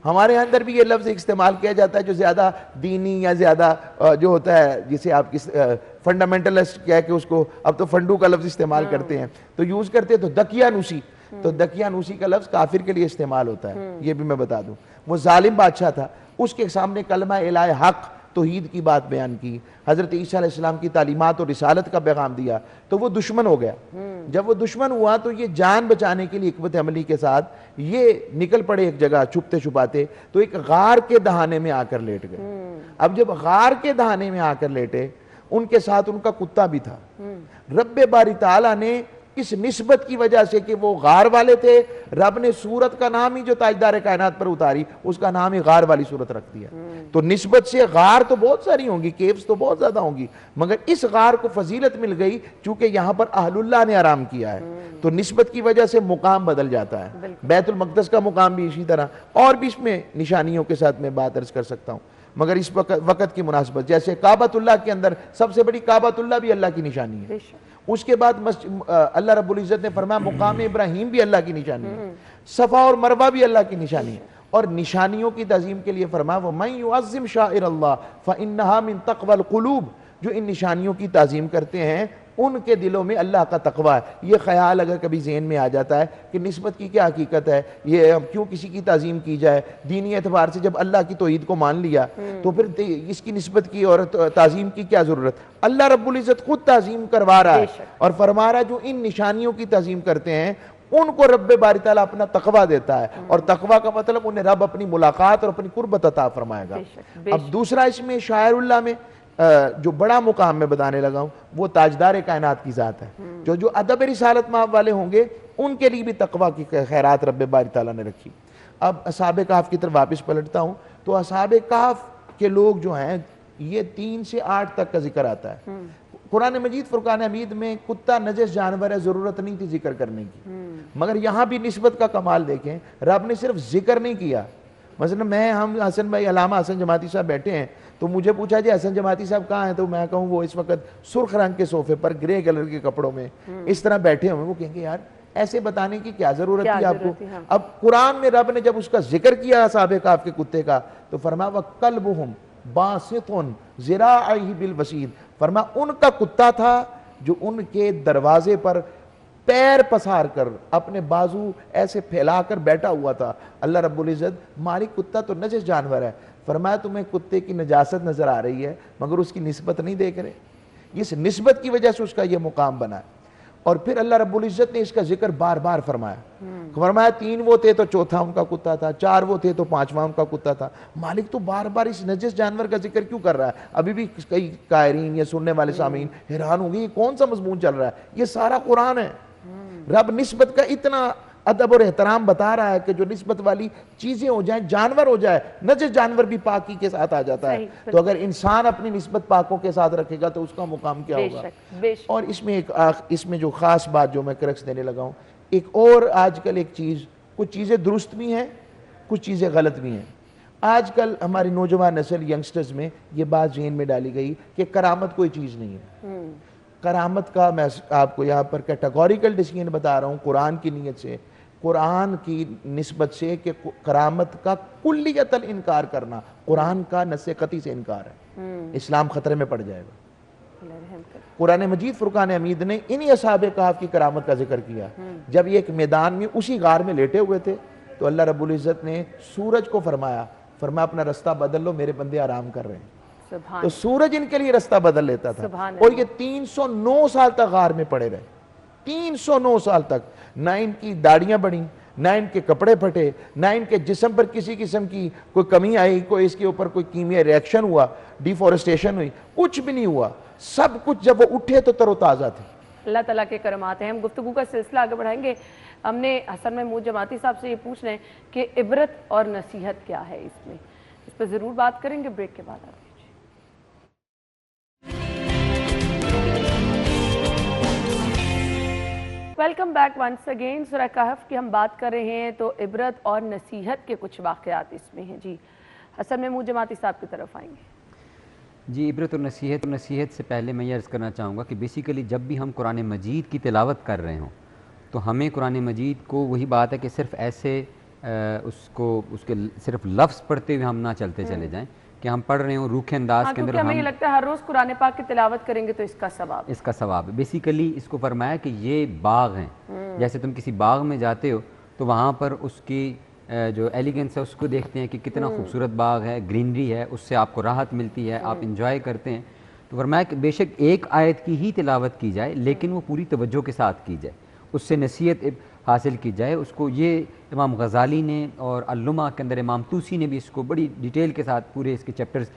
ہمارے یہاں اندر بھی یہ لفظ استعمال کیا جاتا ہے جو زیادہ دینی یا زیادہ جو ہوتا ہے جسے آپ کس فنڈامنٹلسٹ کہہ کے اس کو اب تو فنڈو کا لفظ استعمال کرتے ہیں تو یوز کرتے ہیں، تو دقیانوسی، تو دقیانوسی کا لفظ کافر کے لیے استعمال ہوتا ہے، یہ بھی میں بتا دوں۔ وہ ظالم بادشاہ تھا، اس کے سامنے کلمہ الہ حق توحید کی بات بیان کی، حضرت عیسیٰ علیہ السلام کی تعلیمات اور رسالت کا پیغام دیا، تو وہ دشمن ہو گیا۔ جب وہ دشمن ہوا تو یہ جان بچانے کے لیے حکمت عملی کے ساتھ یہ نکل پڑے ایک جگہ چھپتے چھپاتے، تو ایک غار کے دہانے میں آ کر لیٹ گئے۔ اب جب غار کے دہانے میں آ کر لیٹے، ان کے ساتھ ان کا کتا بھی تھا۔ رب باری تعالیٰ نے اس نسبت کی وجہ سے کہ وہ غار والے تھے، رب نے سورت کا نام ہی جو تاجدار کائنات پر اتاری اس کا نام ہی غار والی سورت رکھ دیا۔ تو نسبت سے غار تو بہت ساری ہوں گی، کیوز تو بہت زیادہ ہوں گی، مگر اس غار کو فضیلت مل گئی چونکہ یہاں پر اہل اللہ نے آرام کیا ہے، تو نسبت کی وجہ سے مقام بدل جاتا ہے۔ بیت المقدس کا مقام بھی اسی طرح، اور بھی اس میں نشانیوں کے ساتھ میں بات عرض کر سکتا ہوں، مگر اس وقت کی مناسبت، جیسے کعبۃ اللہ کے اندر سب سے بڑی کعبۃ اللہ بھی اللہ کی نشانی ہے، اس کے بعد اللہ رب العزت نے فرمایا مقام ابراہیم بھی اللہ کی نشانی ہے، صفا اور مروہ بھی اللہ کی نشانی ہے، اور نشانیوں کی تعظیم کے لیے فرمایا وَمَن يُعَظِّمْ شَعَائِرَ اللَّهِ فَإِنَّهَا مِن تَقْوَى الْقُلُوبِ، جو ان نشانیوں کی تعظیم کرتے ہیں ان کے دلوں میں اللہ کا تقوی ہے۔ یہ خیال اگر کبھی ذہن میں آ جاتا ہے کہ نسبت کی کیا حقیقت ہے، یہ کیوں کسی کی تعظیم کی جائے، دینی اعتبار سے جب اللہ کی توحید کو مان لیا تو پھر اس کی نسبت کی اور تعظیم کی کیا ضرورت؟ اللہ رب العزت خود تعظیم کروا رہا ہے اور فرما رہا ہے جو ان نشانیوں کی تعظیم کرتے ہیں ان کو رب باری تعالیٰ اپنا تقوی دیتا ہے، اور تقوی کا مطلب انہیں رب اپنی ملاقات اور اپنی قربت عطا فرمائے گا۔ اب دوسرا اس میں شاعر اللہ میں جو بڑا مقام میں بتانے لگا ہوں وہ تاجدار کائنات کی ذات ہے، جو ادب رسالت مآب والے ہوں گے ان کے لیے بھی تقوی کی خیرات رب باری تعالیٰ نے رکھی۔ اب اصحاب کہف کی طرف واپس پلٹتا ہوں، تو اصحاب کہف کے لوگ جو ہیں یہ 3 سے 8 تک کا ذکر آتا ہے۔ قرآن مجید فرقان حمید میں کتا نجس جانور ہے، ضرورت نہیں تھی ذکر کرنے کی، مگر یہاں بھی نسبت کا کمال دیکھیں، رب نے صرف ذکر نہیں کیا۔ مثلا ہم حسن بھائی علامہ حسن جماعتی صاحب بیٹھے ہیں تو مجھے پوچھا جی حسن جماعتی صاحب کہاں ہیں، تو میں کہوں وہ اس وقت سرخ رنگ کے صوفے پر گرے کلر کے کپڑوں میں اس طرح بیٹھے ہوئے، وہ کہیں گے یار ایسے بتانے کی کیا ضرورت تھی آپ کو؟ اب قرآن میں رب نے جب اس کا ذکر کیا اصحاب کہف کے کتے کا تو فرمایا وَقَلْبُهُمْ بَاسِطٌ ذِرَاعَيْهِ بِالْوَسِيدِ، فرمایا ان کا کتا تھا جو ان کے دروازے پر پیر پسار کر اپنے بازو ایسے پھیلا کر بیٹھا ہوا تھا۔ اللہ رب العزت مالک کتا تو نجس جانور ہے، فرمایا تمہیں کتے کی نجاست نظر آ رہی ہے مگر اس کی نسبت نہیں دیکھ رہے، اس نسبت کی وجہ سے اس کا یہ مقام بنا ہے۔ اور پھر اللہ رب العزت نے اس کا ذکر بار بار فرمایا 3 وہ تھے تو چوتھا ان کا کتا تھا، 4 وہ تھے تو 5واں ان کا کتا تھا۔ مالک تو بار بار اس نجس جانور کا ذکر کیوں کر رہا ہے؟ ابھی بھی کئی قائرین یا سننے والے سامعین حیران ہوں گے یہ کون سا مضمون چل رہا ہے؟ یہ سارا قرآن ہے۔ رب نسبت کا اتنا ادب اور احترام بتا رہا ہے کہ جو نسبت والی چیزیں ہو جائیں، جانور ہو جائے، نجس جانور بھی پاکی کے ساتھ آ جاتا ہے، تو اگر انسان اپنی نسبت پاکوں کے ساتھ رکھے گا تو اس کا مقام کیا ہوگا؟ اور اس میں جو خاص بات جو میں کرکس دینے لگا ہوں، ایک اور آج کل ایک چیز، کچھ چیزیں درست بھی ہیں کچھ چیزیں غلط بھی ہیں۔ آج کل ہماری نوجوان نسل ینگسٹرز میں یہ بات ذہن میں ڈالی گئی کہ کرامت کوئی چیز نہیں ہے۔ کرامت کا میں آپ کو یہاں پر کیٹیگوریکل ڈیسیژن بتا رہا ہوں قرآن کی نیت سے، قرآن کی نسبت سے کہ کرامت کا کلیتاً انکار کرنا قرآن کا نص قطعی سے انکار ہے، اسلام خطرے میں پڑ جائے گا۔ قرآن مجید فرقان حمید نے انہی اصحاب کہف کی کرامت کا ذکر کیا۔ جب یہ ایک میدان میں اسی غار میں لیٹے ہوئے تھے تو اللہ رب العزت نے سورج کو فرمایا اپنا رستہ بدل لو، میرے بندے آرام کر رہے ہیں، تو سورج ان کے لیے رستہ بدل لیتا تھا، اور یہ 309 سال تک غار میں پڑے رہے، 309 سال تک، نہ ان کی داڑیاں بڑھیں، نہ ان کے کپڑے پھٹے، نہ ان کے جسم پر کسی قسم کی کوئی کمی آئی، کوئی اس کے اوپر کوئی کیمیائی ریاکشن ہوا، ڈیفورسٹیشن ہوئی، کچھ بھی نہیں ہوا، سب کچھ جب وہ اٹھے تو تر و تازہ تھے۔ اللہ تعالیٰ کے کرامات ہیں۔ ہم گفتگو کا سلسلہ آگے بڑھائیں گے۔ ہم نے حسن محمود جماعتی صاحب سے یہ پوچھ رہے ہیں کہ عبرت اور نصیحت کیا ہے اس میں، اس پہ ضرور بات کریں گے بریک کے بعد۔ Welcome back once again. سورہ کہف کی ہم بات کر رہے ہیں تو عبرت اور نصیحت کے کچھ واقعات اس میں ہیں۔ جی حسن محمود جماعتی صاحب کی طرف آئیں گے۔ جی عبرت اور نصیحت سے پہلے میں یہ عرض کرنا چاہوں گا کہ بیسیکلی جب بھی ہم قرآن مجید کی تلاوت کر رہے ہوں تو ہمیں قرآن مجید کو وہی بات ہے کہ صرف ایسے اس کے صرف لفظ پڑھتے ہوئے ہم نہ چلتے چلے جائیں کہ ہم پڑھ رہے ہوں روکھے انداز کے اندر. ہمیں یہ لگتا ہے ہر روز قرآن پاک کی تلاوت کریں گے تو اس کا ثواب ہے. بیسیکلی اس کو فرمایا کہ یہ باغ ہیں, جیسے تم کسی باغ میں جاتے ہو تو وہاں پر اس کی جو ایلیگنس ہے اس کو دیکھتے ہیں کہ کتنا خوبصورت باغ ہے, گرینری ہے, اس سے آپ کو راحت ملتی ہے, آپ انجوائے کرتے ہیں. تو فرمایا کہ بے شک ایک آیت کی ہی تلاوت کی جائے لیکن وہ پوری توجہ کے ساتھ کی جائے, اس سے نصیحت حاصل کی جائے اس کو. یہ امام غزالی نے اور علماء کے اندر امام طوسی نے بھی اس کو بڑی ڈیٹیل کے ساتھ پورے اس کے چیپٹرز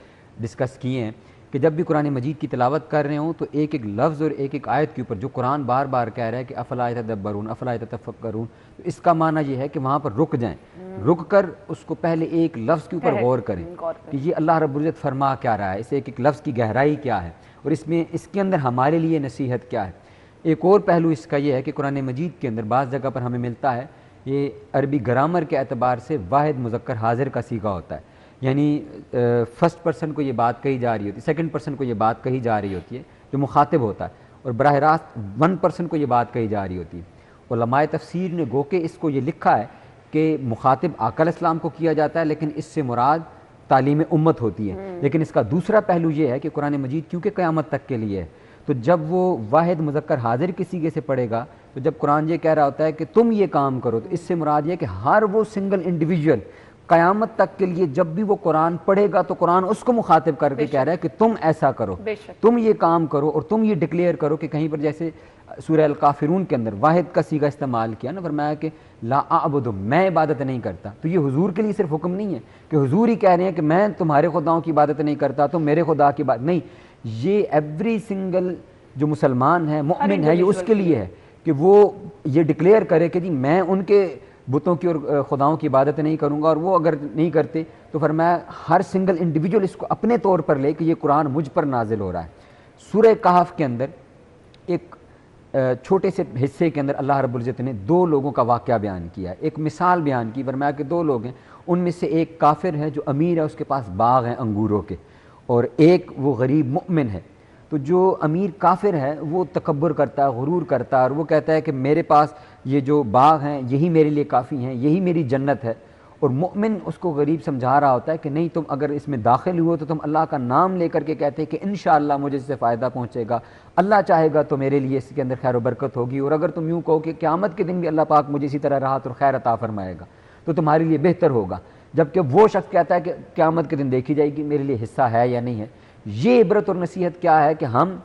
ڈسکس کیے ہیں کہ جب بھی قرآن مجید کی تلاوت کر رہے ہوں تو ایک ایک لفظ اور ایک ایک آیت کے اوپر جو قرآن بار بار کہہ رہا ہے کہ افلا یتدبرون افلا یتفکرون, تو اس کا معنی یہ ہے کہ وہاں پر رک جائیں, رک کر اس کو پہلے ایک لفظ کے اوپر غور کریں کہ یہ اللہ رب العزت فرما کیا رہا ہے, اس ایک ایک لفظ کی گہرائی کیا ہے اور اس کے اندر ہمارے لیے نصیحت کیا ہے. ایک اور پہلو اس کا یہ ہے کہ قرآن مجید کے اندر بعض جگہ پر ہمیں ملتا ہے یہ عربی گرامر کے اعتبار سے واحد مذکر حاضر کا صیغہ ہوتا ہے, یعنی فرسٹ پرسن کو یہ بات کہی جا رہی ہوتی ہے, سیکنڈ پرسن کو یہ بات کہی جا رہی ہوتی ہے جو مخاطب ہوتا ہے, اور براہ راست ون پرسن کو یہ بات کہی جا رہی ہوتی ہے. علماء تفسیر نے گو کہ اس کو یہ لکھا ہے کہ مخاطب آقا علیہ السلام کو کیا جاتا ہے لیکن اس سے مراد تعلیم امت ہوتی ہے. لیکن اس کا دوسرا پہلو یہ ہے کہ قرآن مجید کیونکہ قیامت تک کے لیے ہے تو جب وہ واحد مذکر حاضر کے صیغے سے پڑھے گا تو جب قرآن یہ کہہ رہا ہوتا ہے کہ تم یہ کام کرو تو اس سے مراد یہ کہ ہر وہ سنگل انڈیویجول قیامت تک کے لیے جب بھی وہ قرآن پڑھے گا تو قرآن اس کو مخاطب کر کے کہہ رہا ہے کہ تم ایسا کرو, تم یہ کام کرو اور تم یہ ڈکلیئر کرو کہ کہیں پر جیسے سورہ الکافرون کے اندر واحد کا صیغہ استعمال کیا نا, فرمایا کہ لا اعبد, میں عبادت نہیں کرتا. تو یہ حضور کے لیے صرف حکم نہیں ہے کہ حضور ہی کہہ رہے ہیں کہ میں تمہارے خداؤں کی عبادت نہیں کرتا تم میرے خدا کی بات نہیں, یہ ایوری سنگل جو مسلمان ہے مومن ہے یہ اس کے لیے ہے کہ وہ یہ ڈکلیئر کرے کہ جی میں ان کے بتوں کی اور خداؤں کی عبادت نہیں کروں گا, اور وہ اگر نہیں کرتے تو فرمایا ہر سنگل انڈیویجول اس کو اپنے طور پر لے کہ یہ قرآن مجھ پر نازل ہو رہا ہے. سورہ کہف کے اندر ایک چھوٹے سے حصے کے اندر اللہ رب العزت نے دو لوگوں کا واقعہ بیان کیا ہے, ایک مثال بیان کی. فرمایا کہ دو لوگ ہیں, ان میں سے ایک کافر ہے جو امیر ہے, اس کے پاس باغ ہیں انگوروں کے, اور ایک وہ غریب مؤمن ہے. تو جو امیر کافر ہے وہ تکبر کرتا ہے, غرور کرتا ہے, اور وہ کہتا ہے کہ میرے پاس یہ جو باغ ہیں یہی میرے لیے کافی ہیں, یہی میری جنت ہے. اور مؤمن اس کو غریب سمجھا رہا ہوتا ہے کہ نہیں تم اگر اس میں داخل ہوئے تو تم اللہ کا نام لے کر کے کہتے کہ انشاءاللہ مجھے اس سے فائدہ پہنچے گا, اللہ چاہے گا تو میرے لیے اس کے اندر خیر و برکت ہوگی, اور اگر تم یوں کہو کہ قیامت کے دن بھی اللہ پاک مجھے اسی طرح راحت اور خیر عطا فرمائے گا تو تمہارے لیے بہتر ہوگا. جبکہ وہ شخص کہتا ہے کہ قیامت کے دن دیکھی جائے گی میرے لیے حصہ ہے یا نہیں ہے. یہ عبرت اور نصیحت کیا ہے کہ ہم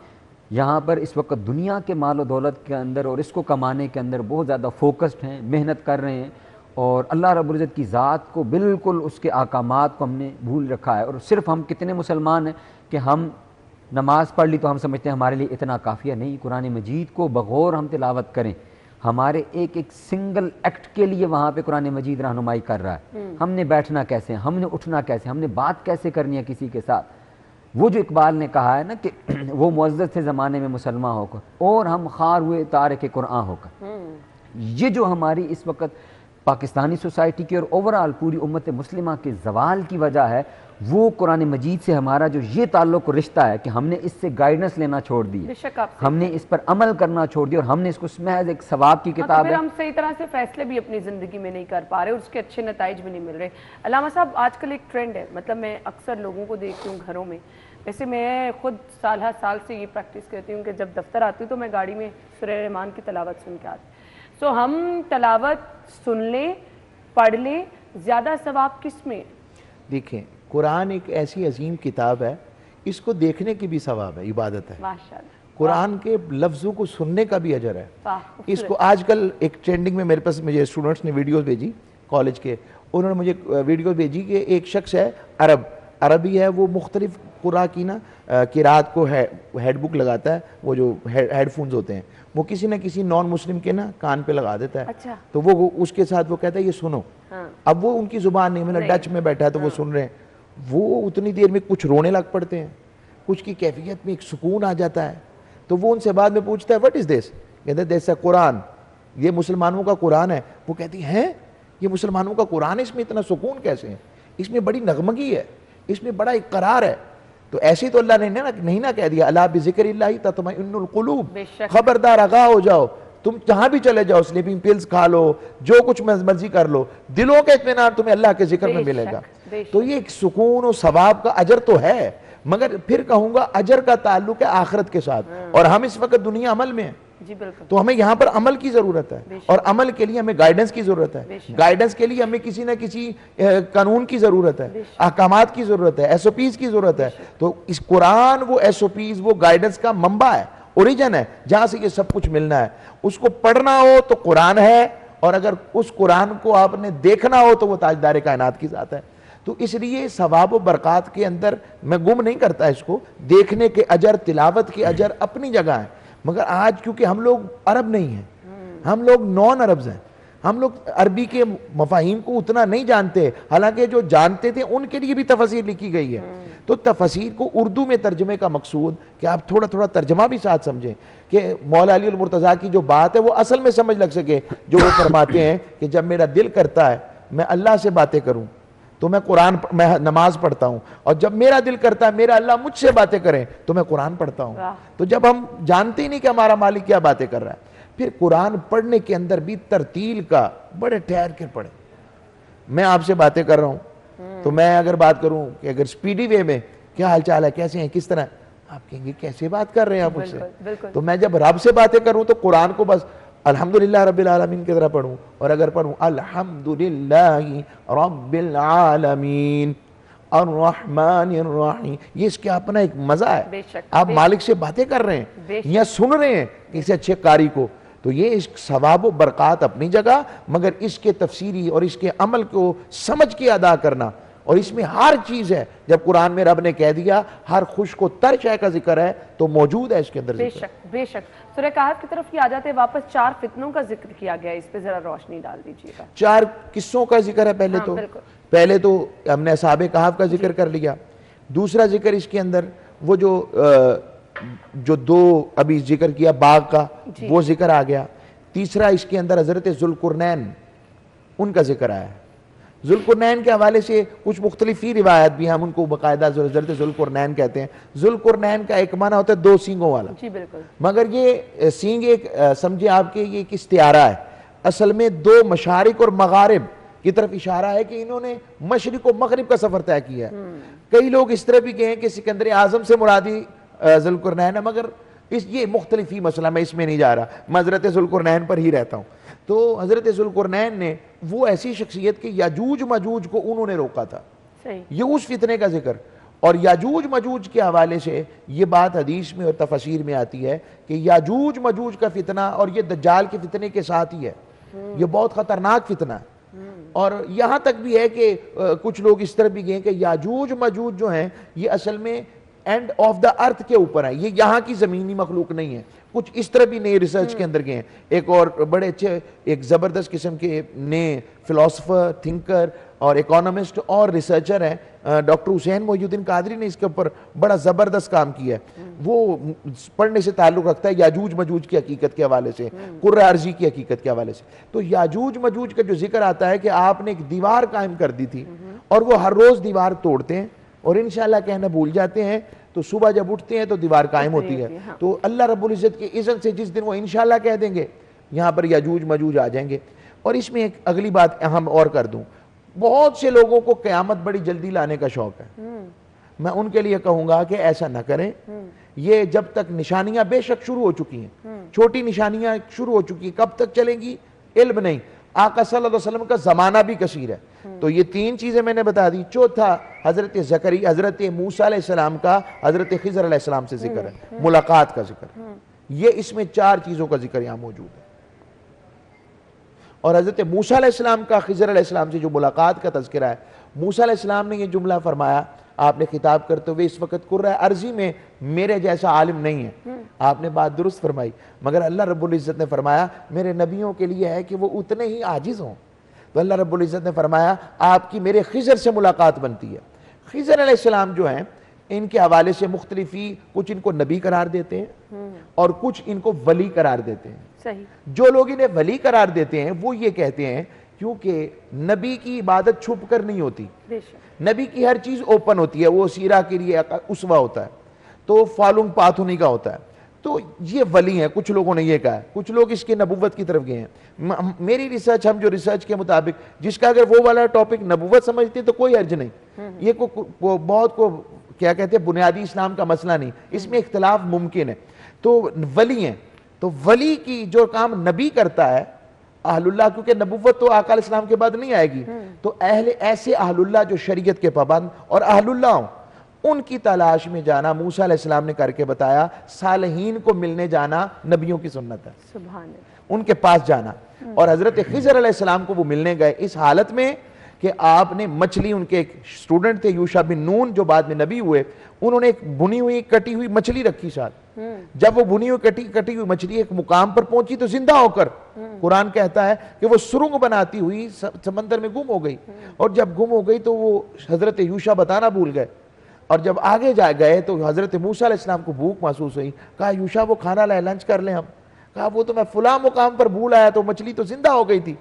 یہاں پر اس وقت دنیا کے مال و دولت کے اندر اور اس کو کمانے کے اندر بہت زیادہ فوکسڈ ہیں, محنت کر رہے ہیں, اور اللہ رب العزت کی ذات کو بالکل اس کے احکامات کو ہم نے بھول رکھا ہے. اور صرف ہم کتنے مسلمان ہیں کہ ہم نماز پڑھ لی تو ہم سمجھتے ہیں ہمارے لیے اتنا کافی ہے. نہیں, قرآن مجید کو بغور ہم تلاوت کریں, ہمارے ایک ایک سنگل ایکٹ کے لیے وہاں پہ قرآن مجید رہنمائی کر رہا ہے. ہم نے بیٹھنا کیسے, ہم نے اٹھنا کیسے, ہم نے بات کیسے کرنی ہے کسی کے ساتھ. وہ جو اقبال نے کہا ہے نا کہ وہ معزز تھے زمانے میں مسلمان ہو کر اور ہم خار ہوئے تارک قرآن ہو کر. یہ جو ہماری اس وقت پاکستانی سوسائٹی کی اور اوورال پوری امت مسلمہ کے زوال کی وجہ ہے, وہ قرآن مجید سے ہمارا جو یہ تعلق و رشتہ ہے کہ ہم نے اس سے گائیڈنس لینا چھوڑ دی, ہم نے اس پر عمل کرنا چھوڑ دیا, اور ہم نے اس کو محض ایک ثواب کی کتاب ہے. ہم صحیح طرح سے فیصلے بھی اپنی زندگی میں نہیں کر پا رہے اور اس کے اچھے نتائج بھی نہیں مل رہے. علامہ صاحب, آج کل ایک ٹرینڈ ہے, مطلب میں اکثر لوگوں کو دیکھتی ہوں گھروں میں, ویسے میں خود سال ہر سال سے یہ پریکٹس کرتی ہوں کہ جب دفتر آتی ہوں تو میں گاڑی میں سورہ رحمان کی تلاوت سن کے آتی. سو ہم تلاوت سن لیں, پڑھ لیں, زیادہ ثواب کس میں؟ دیکھیں, قرآن ایک ایسی عظیم کتاب ہے, اس کو دیکھنے کی بھی ثواب ہے, عبادت ہے. ماشاءاللہ. قرآن کے لفظوں کو سننے کا بھی اجر ہے. اس کو آج کل ایک ٹرینڈنگ میں میرے پاس مجھے اسٹوڈنٹس نے ویڈیوز بھیجی کالج کے, انہوں نے مجھے ویڈیوز بھیجی کہ ایک شخص ہے عربی ہے, وہ مختلف قرآن کی نا قرات کو ہیڈ بک لگاتا ہے, وہ جو ہیڈ فونز ہوتے ہیں وہ کسی نہ کسی نان مسلم کے نا کان پہ لگا دیتا ہے. اچھا. تو وہ اس کے ساتھ وہ کہتا ہے یہ سنو. اب وہ ان کی زبان نہیں, مطلب ڈچ میں بیٹھا ہے تو وہ سن رہے ہیں, وہ اتنی دیر میں کچھ رونے لگ پڑتے ہیں, کچھ کی کیفیت میں ایک سکون آ جاتا ہے. تو وہ ان سے بعد میں پوچھتا ہے وٹ از دس, کہتے ہیں دس اے قرآن, یہ مسلمانوں کا قرآن ہے. وہ کہتی ہیں یہ مسلمانوں کا قرآن ہے, اس میں اتنا سکون کیسے ہے, اس میں بڑی نغمگی ہے, اس میں بڑا اقرار ہے. تو ایسی تو اللہ نے نہیں نہ کہہ دیا الا بذکر اللہ تطمئن القلوب, خبردار آگاہ ہو جاؤ, تم جہاں بھی چلے جاؤ سلیپنگ پلز کھا لو, جو کچھ مرضی کر لو, دلوں کا اطمینان تمہیں اللہ کے ذکر میں ملے گا. تو یہ ایک سکون و ثواب کا اجر تو ہے, مگر پھر کہوں گا اجر کا تعلق ہے آخرت کے ساتھ, اور ہم اس وقت دنیا عمل میں ہیں. جی بالکل. تو ہمیں یہاں پر عمل کی ضرورت ہے, اور عمل کے لیے ہمیں گائیڈنس کی ضرورت ہے, گائیڈنس کے لیے ہمیں کسی نہ کسی قانون کی ضرورت ہے, احکامات کی ضرورت ہے, ایس او پیز کی ضرورت ہے. تو اس قرآن وہ ایس او پیز, وہ گائیڈنس کا منبع ہے, اوریجن ہے, جہاں سے یہ سب کچھ ملنا ہے. اس کو پڑھنا ہو تو قرآن ہے, اور اگر اس قرآن کو آپ نے دیکھنا ہو تو وہ تاجدار کائنات کی ذات ہے. تو اس لیے ثواب و برکات کے اندر میں گم نہیں کرتا اس کو, دیکھنے کے اجر, تلاوت کے اجر اپنی جگہ ہیں. مگر آج کیونکہ ہم لوگ عرب نہیں ہیں, ہم لوگ نان عربز ہیں, ہم لوگ عربی کے مفاہیم کو اتنا نہیں جانتے, حالانکہ جو جانتے تھے ان کے لیے بھی تفسیر لکھی گئی ہے. تو تفسیر کو اردو میں ترجمے کا مقصود کہ آپ تھوڑا تھوڑا ترجمہ بھی ساتھ سمجھیں, کہ مولا علی المرتضیٰ کی جو بات ہے وہ اصل میں سمجھ لگ سکے, جو وہ فرماتے ہیں کہ جب میرا دل کرتا ہے میں اللہ سے باتیں کروں تو میں نماز پڑھتا ہوں, اور جب میرا دل کرتا ہے میرا اللہ مجھ سے باتیں کریں تو میں قرآن پڑھتا ہوں. تو جب ہم جانتے ہی نہیں کہ ہمارا مالک کیا باتیں کر رہا ہے, پھر قرآن پڑھنے کے اندر بھی ترتیل کا, بڑے ٹھہر کے پڑھیں. میں آپ سے باتیں کر رہا ہوں تو میں اگر بات کروں کہ اگر سپیڈی وے میں کیا حال چال ہے, کیسے ہیں, کس طرح, آپ کہیں گے کیسے بات کر رہے ہیں آپ مجھ سے. تو میں جب رب سے باتیں کروں تو قرآن کو بس الحمدللہ رب العالمین کی طرح پڑھوں, اور اگر پڑھوں الحمدللہ رب العالمین الرحمن الرحیم, یہ اس کے اپنا ایک مزہ ہے. آپ مالک سے باتیں کر رہے ہیں یا سن رہے ہیں کسی اچھے قاری کو, تو یہ اس ثواب و برکات اپنی جگہ, مگر اس کے تفسیری اور اس کے عمل کو سمجھ کے ادا کرنا, اور اس میں ہر چیز ہے. جب قرآن میں رب نے کہہ دیا ہر خوش کو تر شے کا ذکر ہے تو موجود ہے اس کے اندر ذکر. بے شک. سورہ کہف کی طرف آ جاتے واپس, 4 فتنوں کا ذکر کیا گیا, اس پہ ذرا روشنی ڈال دیجیے گا. 4 قصوں کا ذکر ہے. پہلے تو ہم نے اصحاب کہف کا ذکر کر لیا. دوسرا ذکر اس کے اندر وہ جو 2 ابھی ذکر کیا باغ کا, وہ ذکر آ گیا. تیسرا اس کے اندر حضرت ذوالقرنین ان کا ذکر آیا. ذوالقرنین کے حوالے سے کچھ مختلفی روایت بھی ہیں, ہم ان کو باقاعدہ حضرت ذوالقرنین کہتے ہیں. ذوالقرنین کا ایک معنی ہوتا ہے 2 سینگوں والا. جی بالکل. مگر یہ سینگ ایک سمجھے آپ کے یہ ایک استعارہ ہے, اصل میں 2 مشارق اور مغارب کی طرف اشارہ ہے کہ انہوں نے مشرق و مغرب کا سفر طے کیا ہے. کئی لوگ اس طرح بھی کہیں کہ سکندر اعظم سے مرادی ذوالقرنین ہے, مگر یہ مختلف ہی مسئلہ, میں اس میں نہیں جا رہا, میں حضرت ذوالقرنین پر ہی رہتا ہوں. تو حضرت ذوالقرنین نے وہ ایسی شخصیت کہ یاجوج ماجوج کو انہوں نے روکا تھا. یہ اس فتنے کا ذکر, اور یاجوج ماجوج کے حوالے سے یہ بات حدیث میں اور تفسیر میں آتی ہے کہ یاجوج ماجوج کا فتنہ اور یہ دجال کے فتنے کے ساتھ ہی ہے. یہ بہت خطرناک فتنہ ہے. اور یہاں تک بھی ہے کہ کچھ لوگ اس طرح بھی گئے کہ یاجوج ماجوج جو ہیں یہ اصل میں اینڈ آف دا ارتھ کے اوپر ہیں, یہ یہاں کی زمینی مخلوق نہیں ہے. کچھ اس طرح بھی نئے ریسرچ کے اندر گئے ہیں. ایک اور بڑے اچھے ایک زبردست قسم کے نئے فلاسفر, تھنکر اور اکانومسٹ اور ریسرچر ہیں, ڈاکٹر حسین محی الدین قادری نے اس کے اوپر بڑا زبردست کام کیا ہے. وہ پڑھنے سے تعلق رکھتا ہے یاجوج ماجوج کی حقیقت کے حوالے سے, قرہ ارضی کی حقیقت کے حوالے سے. تو یاجوج ماجوج کا جو ذکر آتا ہے کہ آپ نے ایک دیوار قائم کر دی تھی, اور وہ ہر روز دیوار توڑتے ہیں اور انشاءاللہ کہنا بھول جاتے ہیں, تو صبح جب اٹھتے ہیں تو دیوار قائم ہوتی ہے. تو اللہ رب العزت کے اذن سے جس دن وہ انشاءاللہ کہہ دیں گے یہاں پر یاجوج ماجوج آ جائیں گے. اور اس میں ایک اگلی بات اہم اور کر دوں, بہت سے لوگوں کو قیامت بڑی جلدی لانے کا شوق ہے. میں ان کے لیے کہوں گا کہ ایسا نہ کریں. یہ جب تک نشانیاں بے شک شروع ہو چکی ہیں, چھوٹی نشانیاں شروع ہو چکی ہیں, کب تک چلیں گی علم نہیں. آقا صلی اللہ علیہ وسلم کا زمانہ بھی کثیر ہے. تو یہ 3 چیزیں میں نے بتا دی. چوتھا حضرت موسیٰ علیہ السلام کا حضرت خضر علیہ السلام سے ذکر ہے, ملاقات کا ذکر. یہ اس میں 4 چیزوں کا ذکر یہاں موجود ہے. اور حضرت موسیٰ علیہ السلام کا خضر علیہ السلام سے جو ملاقات کا تذکرہ ہے, موسیٰ علیہ السلام نے یہ جملہ فرمایا آپ نے خطاب کرتے ہوئے, اس وقت قرہ ارضی میں میرے جیسا عالم نہیں ہے. آپ نے بات درست فرمائی, مگر اللہ رب العزت نے فرمایا میرے نبیوں کے لیے ہے کہ وہ اتنے ہی عاجز ہوں. تو اللہ رب العزت نے فرمایا آپ کی میرے خضر سے ملاقات بنتی ہے. خضر علیہ السلام جو ہیں ان کے حوالے سے مختلفی, کچھ ان کو نبی قرار دیتے ہیں اور کچھ ان کو ولی قرار دیتے ہیں. جو لوگ انہیں ولی قرار دیتے ہیں وہ یہ کہتے ہیں کیونکہ نبی کی عبادت چھپ کر نہیں ہوتی, نبی کی ہر چیز اوپن ہوتی ہے. وہ سیرہ کے لیے اسوہ ہوتا ہے, تو فالونگ پاتھ انہی کا ہوتا ہے. تو یہ ولی ہیں. کچھ لوگوں نے یہ کہا ہے, کچھ لوگ اس کے نبوت کی طرف گئے ہیں. میری ریسرچ, ہم جو ریسرچ کے مطابق, جس کا اگر وہ والا ٹاپک نبوت سمجھتے تو کوئی حرج نہیں, یہ بہت کو کیا کہتے ہیں بنیادی اسلام کا مسئلہ نہیں, اس میں اختلاف ممکن ہے. تو ولی ہیں, تو ولی کی جو کام نبی کرتا ہے, اہل اللہ, کیونکہ نبوت تو آقا علیہ السلام کے بعد نہیں آئے گی, تو ایسے اہل اللہ جو شریعت کے پابند اور اہل اللہ ہوں, ان کی تلاش میں جانا موسیٰ علیہ السلام نے کر کے بتایا. صالحین کو ملنے جانا نبیوں کی سنت ہے, سبحان اللہ. ان کے پاس جانا. اور حضرت خضر علیہ السلام کو وہ ملنے گئے اس حالت میں کہ آپ نے مچھلی, ان کے ایک سٹوڈنٹ تھے یوشع بن نون جو بعد میں نبی ہوئے, انہوں نے ایک بنی ہوئی کٹی ہوئی مچھلی رکھی ساتھ. جب وہ بنی ہوئی کٹی ہوئی مچھلی ایک مقام پر پہنچی تو زندہ ہو کر, قرآن کہتا ہے کہ وہ سرنگ بناتی ہوئی سمندر میں گم ہو گئی. اور جب گم ہو گئی تو وہ حضرت یوشع بتانا بھول گئے, اور جب آگے جا گئے تو حضرت موسیٰ علیہ السلام کو بھوک محسوس ہوئی. کہا یوشع وہ کھانا لائے, لنچ کر لیں ہم. کہا وہ تو میں فلاں مقام پر بھول آیا تو مچھلی تو زندہ ہو گئی تھی.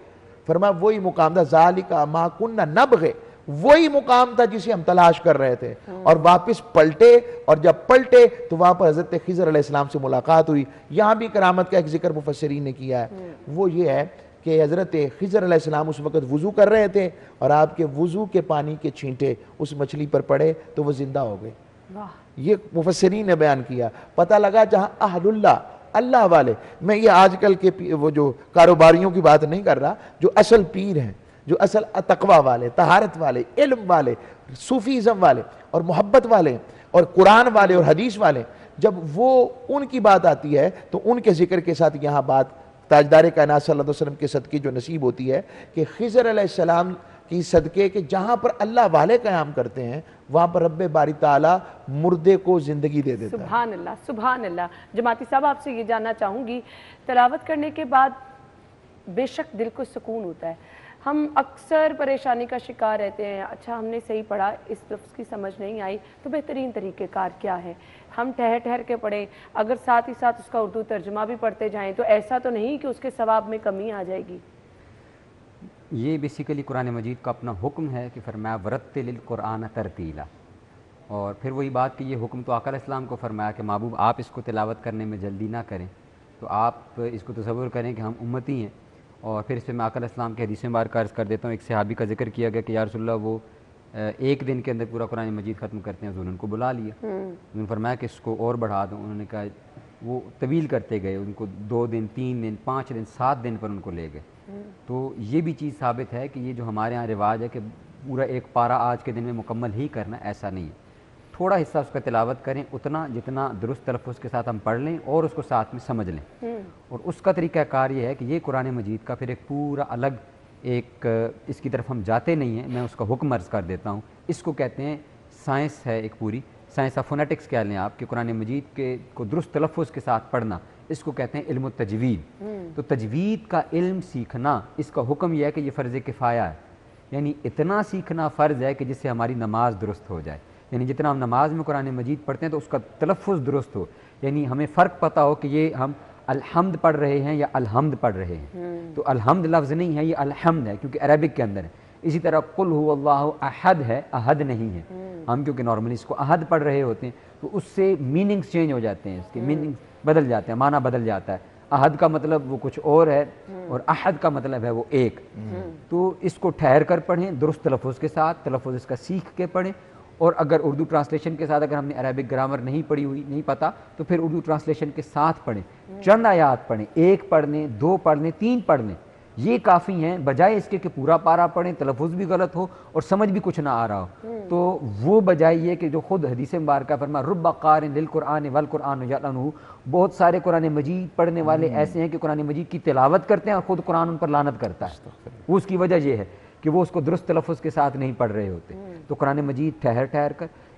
فرمایا وہی مقام تھا, ذالک ما کنا نبغی, وہی مقام تھا جسے ہم تلاش کر رہے تھے. اور واپس پلٹے, اور جب پلٹے تو وہاں پر حضرت خضر علیہ السلام سے ملاقات ہوئی. یہاں بھی کرامت کا ایک ذکر مفسرین نے کیا ہے, وہ یہ ہے کہ حضرت خضر علیہ السلام اس وقت وضو کر رہے تھے, اور آپ کے وضو کے پانی کے چھینٹے اس مچھلی پر پڑے تو وہ زندہ ہو گئے. یہ مفسرین نے بیان کیا. پتہ لگا جہاں اہل اللہ, اللہ والے, میں یہ آج کل کے وہ جو کاروباریوں کی بات نہیں کر رہا, جو اصل پیر ہیں, جو اصل تقوی والے, طہارت والے, علم والے, صوفیزم والے اور محبت والے اور قرآن والے اور حدیث والے, جب وہ ان کی بات آتی ہے تو ان کے ذکر کے ساتھ یہاں بات تاجدار کائنات صلی اللہ علیہ وسلم کے صدقے جو نصیب ہوتی ہے کہ خضر علیہ السلام کی صدقے کہ جہاں پر اللہ والے قیام کرتے ہیں وہاں پر رب باری تعالیٰ مردے کو زندگی دے دیتا ہے. سبحان اللہ, سبحان اللہ. جماعتی صاحب آپ سے یہ جاننا چاہوں گی, تلاوت کرنے کے بعد بے شک دل کو سکون ہوتا ہے. ہم اکثر پریشانی کا شکار رہتے ہیں, اچھا ہم نے صحیح پڑھا, اس لفظ کی سمجھ نہیں آئی, تو بہترین طریقہ کار کیا ہے؟ ہم ٹھہر کے پڑھیں, اگر ساتھ ہی ساتھ اس کا اردو ترجمہ بھی پڑھتے جائیں تو ایسا تو نہیں کہ اس کے ثواب میں کمی آ جائے گی؟ یہ بیسیکلی قرآن مجید کا اپنا حکم ہے کہ فرمایا ورتل القرآن ترتیلا, اور پھر وہی بات کہ یہ حکم تو آقا علیہ السلام کو فرمایا کہ محبوب آپ اس کو تلاوت کرنے میں جلدی نہ کریں. تو آپ اس کو تصور کریں کہ ہم امتی ہیں. اور پھر اس پہ میں آقا علیہ السلام کے حدیث مبارکہ عرض کر دیتا ہوں. ایک صحابی کا ذکر کیا گیا کہ یا رسول اللہ وہ ایک دن کے اندر پورا قرآن مجید ختم کرتے ہیں. حضور نے ان کو بلا لیا, انہوں نے فرمایا کہ اس کو اور بڑھا دوں. انہوں نے کہا, وہ طویل کرتے گئے, ان کو 2 دن 3 دن 5 دن 7 دن پر ان کو لے گئے. تو یہ بھی چیز ثابت ہے کہ یہ جو ہمارے ہاں رواج ہے کہ پورا ایک پارہ آج کے دن میں مکمل ہی کرنا, ایسا نہیں ہے. تھوڑا حصہ اس کا تلاوت کریں, اتنا جتنا درست تلفظ کے ساتھ ہم پڑھ لیں اور اس کو ساتھ میں سمجھ لیں. اور اس کا طریقہ کار یہ ہے کہ یہ قرآن مجید کا پھر ایک پورا الگ ایک, اس کی طرف ہم جاتے نہیں ہیں, میں اس کا حکم عرض کر دیتا ہوں. اس کو کہتے ہیں سائنس ہے ایک پوری, سائنس آف فونیٹکس کہہ لیں آپ, کہ قرآن مجید کے کو درست تلفظ کے ساتھ پڑھنا, اس کو کہتے ہیں علم التجوید. تو تجوید کا علم سیکھنا, اس کا حکم یہ ہے کہ یہ فرض کفایہ ہے, یعنی اتنا سیکھنا فرض ہے کہ جس سے ہماری نماز درست ہو جائے. یعنی جتنا ہم نماز میں قرآن مجید پڑھتے ہیں تو اس کا تلفظ درست ہو, یعنی ہمیں فرق پتہ ہو کہ یہ ہم الحمد پڑھ رہے ہیں یا الحمد پڑھ رہے ہیں. تو الحمد لفظ نہیں ہے, یہ الحمد ہے کیونکہ عربک کے اندر ہے. اسی طرح قل هو اللہ احد ہے, احد نہیں ہے. ہم کیونکہ نارملی اس کو احد پڑھ رہے ہوتے ہیں تو اس سے میننگز چینج ہو جاتے ہیں, اس کے میننگز بدل جاتے ہیں, معنی بدل جاتا ہے. احد کا مطلب وہ کچھ اور ہے اور احد کا مطلب ہے وہ ایک. تو اس کو ٹھہر کر پڑھیں درست تلفظ کے ساتھ, تلفظ اس کا سیکھ کے پڑھیں. اور اگر اردو ٹرانسلیشن کے ساتھ اگر ہم نے عربک گرامر نہیں پڑھی ہوئی, نہیں پتہ, تو پھر اردو ٹرانسلیشن کے ساتھ پڑھیں. چند آیات پڑھیں, 1 پڑھ لیں, 2 پڑھ لیں, 3 پڑھ لیں, یہ کافی ہیں, بجائے اس کے کہ پورا پارہ پڑھیں, تلفظ بھی غلط ہو اور سمجھ بھی کچھ نہ آ رہا ہو. تو وہ بجائے یہ کہ جو خود حدیث مبارکہ فرما رب قارئ للقرآن والقرآن یعلنہ, بہت سارے قرآن مجید پڑھنے والے ایسے ہیں کہ قرآن مجید کی تلاوت کرتے ہیں اور خود قرآن ان پر لعنت کرتا ہے. وہ اس کی وجہ یہ ہے کہ وہ اس کو درست تلفظ کے ساتھ نہیں پڑھ رہے ہوتے. تو قرآن مجید ٹھہر کر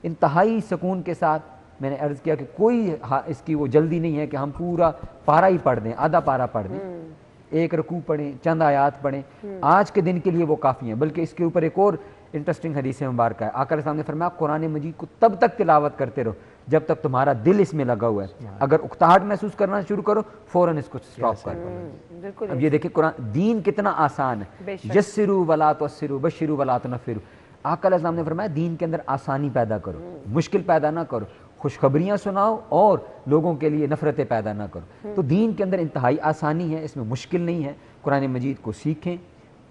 انتہائی سکون کے ساتھ, میں نے عرض کیا کہ کوئی اس کی وہ جلدی نہیں ہے کہ ہم پورا پارہ ہی پڑھ دیں, آدھا پارہ پڑھ دیں, 1 رکوع پڑھیں, چند آیات پڑھیں, آج کے دن کے لیے وہ کافی ہیں. بلکہ اس کے اوپر ایک اور انٹرسٹنگ حدیث مبارکہ ہے. آقا علیہ السلام نے فرمایا قرآن مجید کو تب تک تلاوت کرتے رہو جب تک تمہارا دل اس میں لگا ہوا ہے. اگر اکتاہٹ محسوس کرنا شروع کرو فوراً اس کو سٹاپ کر دو. اب یہ دیکھیں قرآن دین کتنا آسان ہے, یسروا ولا تعسروا بشروا ولا تنفروا. آقا علیہ السلام نے فرمایا دین کے اندر آسانی پیدا کرو, مشکل پیدا نہ کرو. خوشخبریاں سناؤ اور لوگوں کے لیے نفرتیں پیدا نہ کرو. تو دین کے اندر انتہائی آسانی ہے, اس میں مشکل نہیں ہے. قرآن مجید کو سیکھیں,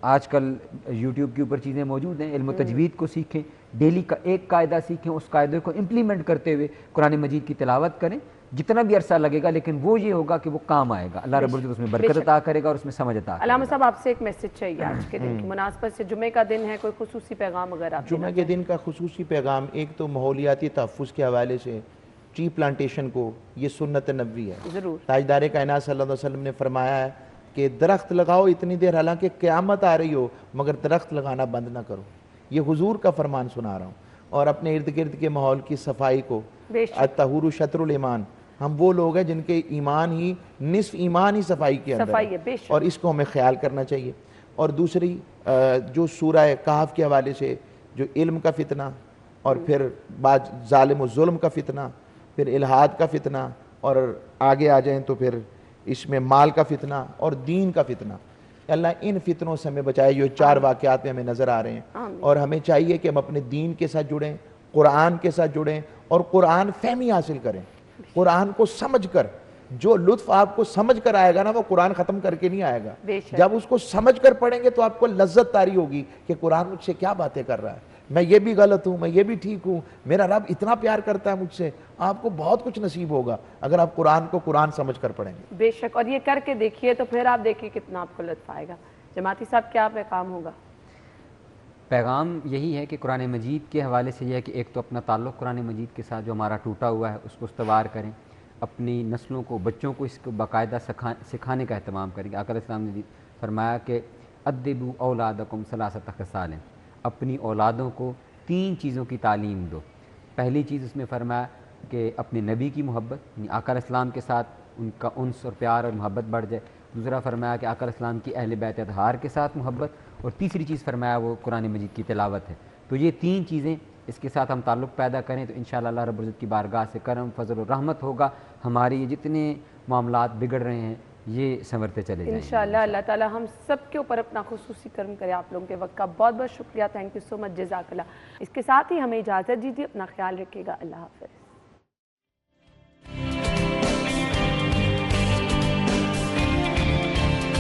آج کل یوٹیوب کے اوپر چیزیں موجود ہیں, علم و تجوید کو سیکھیں, ڈیلی کا ایک قاعدہ سیکھیں, اس قاعدے کو امپلیمنٹ کرتے ہوئے قرآن مجید کی تلاوت کریں. جتنا بھی عرصہ لگے گا لیکن وہ یہ ہوگا کہ وہ کام آئے گا, اللہ رب العزت اس میں برکت عطا کرے گا اور اس میں سمجھ عطا کرے گا. علامہ صاحب آپ سے ایک میسج چاہیے آج کے دن کی مناسبت سے, جمعے کا دن ہے, کوئی خصوصی پیغام اگر آپ جمعہ کے دن کا خصوصی پیغام, ایک تو ماحولیاتی تحفظ کے حوالے سے ٹری پلانٹیشن کو, یہ سنت نبوی ہے. ضرور تاجدار کائنات صلی اللہ علیہ وسلم نے فرمایا ہے کہ درخت لگاؤ اتنی دیر, حالانکہ قیامت آ رہی ہو, مگر درخت لگانا بند نہ کرو. یہ حضور کا فرمان سنا رہا ہوں. اور اپنے ارد گرد کے ماحول کی صفائی کو, الطہور شطر الایمان, ہم وہ لوگ ہیں جن کے ایمان ہی نصف ایمان ہی صفائی کے اندر ہے, اور اس کو ہمیں خیال کرنا چاہیے. اور دوسری جو سورہ کہف کے حوالے سے جو علم کا فتنہ, اور پھر بعض ظالم و ظلم کا فتنہ, پھر الہاد کا فتنہ, اور آگے آ جائیں تو پھر اس میں مال کا فتنہ اور دین کا فتنہ, اللہ ان فتنوں سے ہمیں بچائے. جو 4 واقعات میں ہمیں نظر آ رہے ہیں, اور ہمیں چاہیے کہ ہم اپنے دین کے ساتھ جڑیں, قرآن کے ساتھ جڑیں, اور قرآن فہمی حاصل کریں. قرآن کو سمجھ کر, جو لطف آپ کو سمجھ کر آئے گا نا, وہ قرآن ختم کر کے نہیں آئے گا. جب اس کو سمجھ کر پڑھیں گے تو آپ کو لذت طاری ہوگی کہ قرآن مجھ سے کیا باتیں کر رہا ہے, میں یہ بھی غلط ہوں, میں یہ بھی ٹھیک ہوں, میرا رب اتنا پیار کرتا ہے مجھ سے. آپ کو بہت کچھ نصیب ہوگا اگر آپ قرآن کو قرآن سمجھ کر پڑھیں گے. بے شک, اور یہ کر کے دیکھیے تو پھر آپ دیکھیے کتنا آپ کو لطف آئے گا. جماعتی صاحب کیا پیغام ہوگا؟ پیغام یہی ہے کہ قرآن مجید کے حوالے سے یہ ہے کہ ایک تو اپنا تعلق قرآن مجید کے ساتھ جو ہمارا ٹوٹا ہوا ہے اس کو استوار کریں, اپنی نسلوں کو, بچوں کو اس کو باقاعدہ سکھانے کا اہتمام کریں. آقا علیہ السلام نے فرمایا کہ ادبوا اولادکم ثلاثۃ خصال, اپنی اولادوں کو 3 چیزوں کی تعلیم دو. پہلی چیز اس میں فرمایا کہ اپنے نبی کی محبت, یعنی آقا علیہ السلام کے ساتھ ان کا انس اور پیار اور محبت بڑھ جائے. دوسرا فرمایا کہ آقا علیہ السلام کی اہل بیت اطہار کے ساتھ محبت, اور تیسری چیز فرمایا وہ قرآن مجید کی تلاوت ہے. تو یہ 3 چیزیں اس کے ساتھ ہم تعلق پیدا کریں تو انشاءاللہ اللہ رب العزت کی بارگاہ سے کرم, فضل و رحمت ہوگا. ہماری یہ جتنے معاملات بگڑ رہے ہیں یہ سنورتے چلے جائیں انشاءاللہ. اللہ تعالی ہم سب کے اوپر اپنا خصوصی کرم کرے. آپ لوگوں کے وقت کا بہت بہت شکریہ. تھینک یو سو مچ, جزاک اللہ. اس کے ساتھ ہی ہمیں اجازت دیجیے, اپنا خیال رکھیے گا. اللہ حافظ.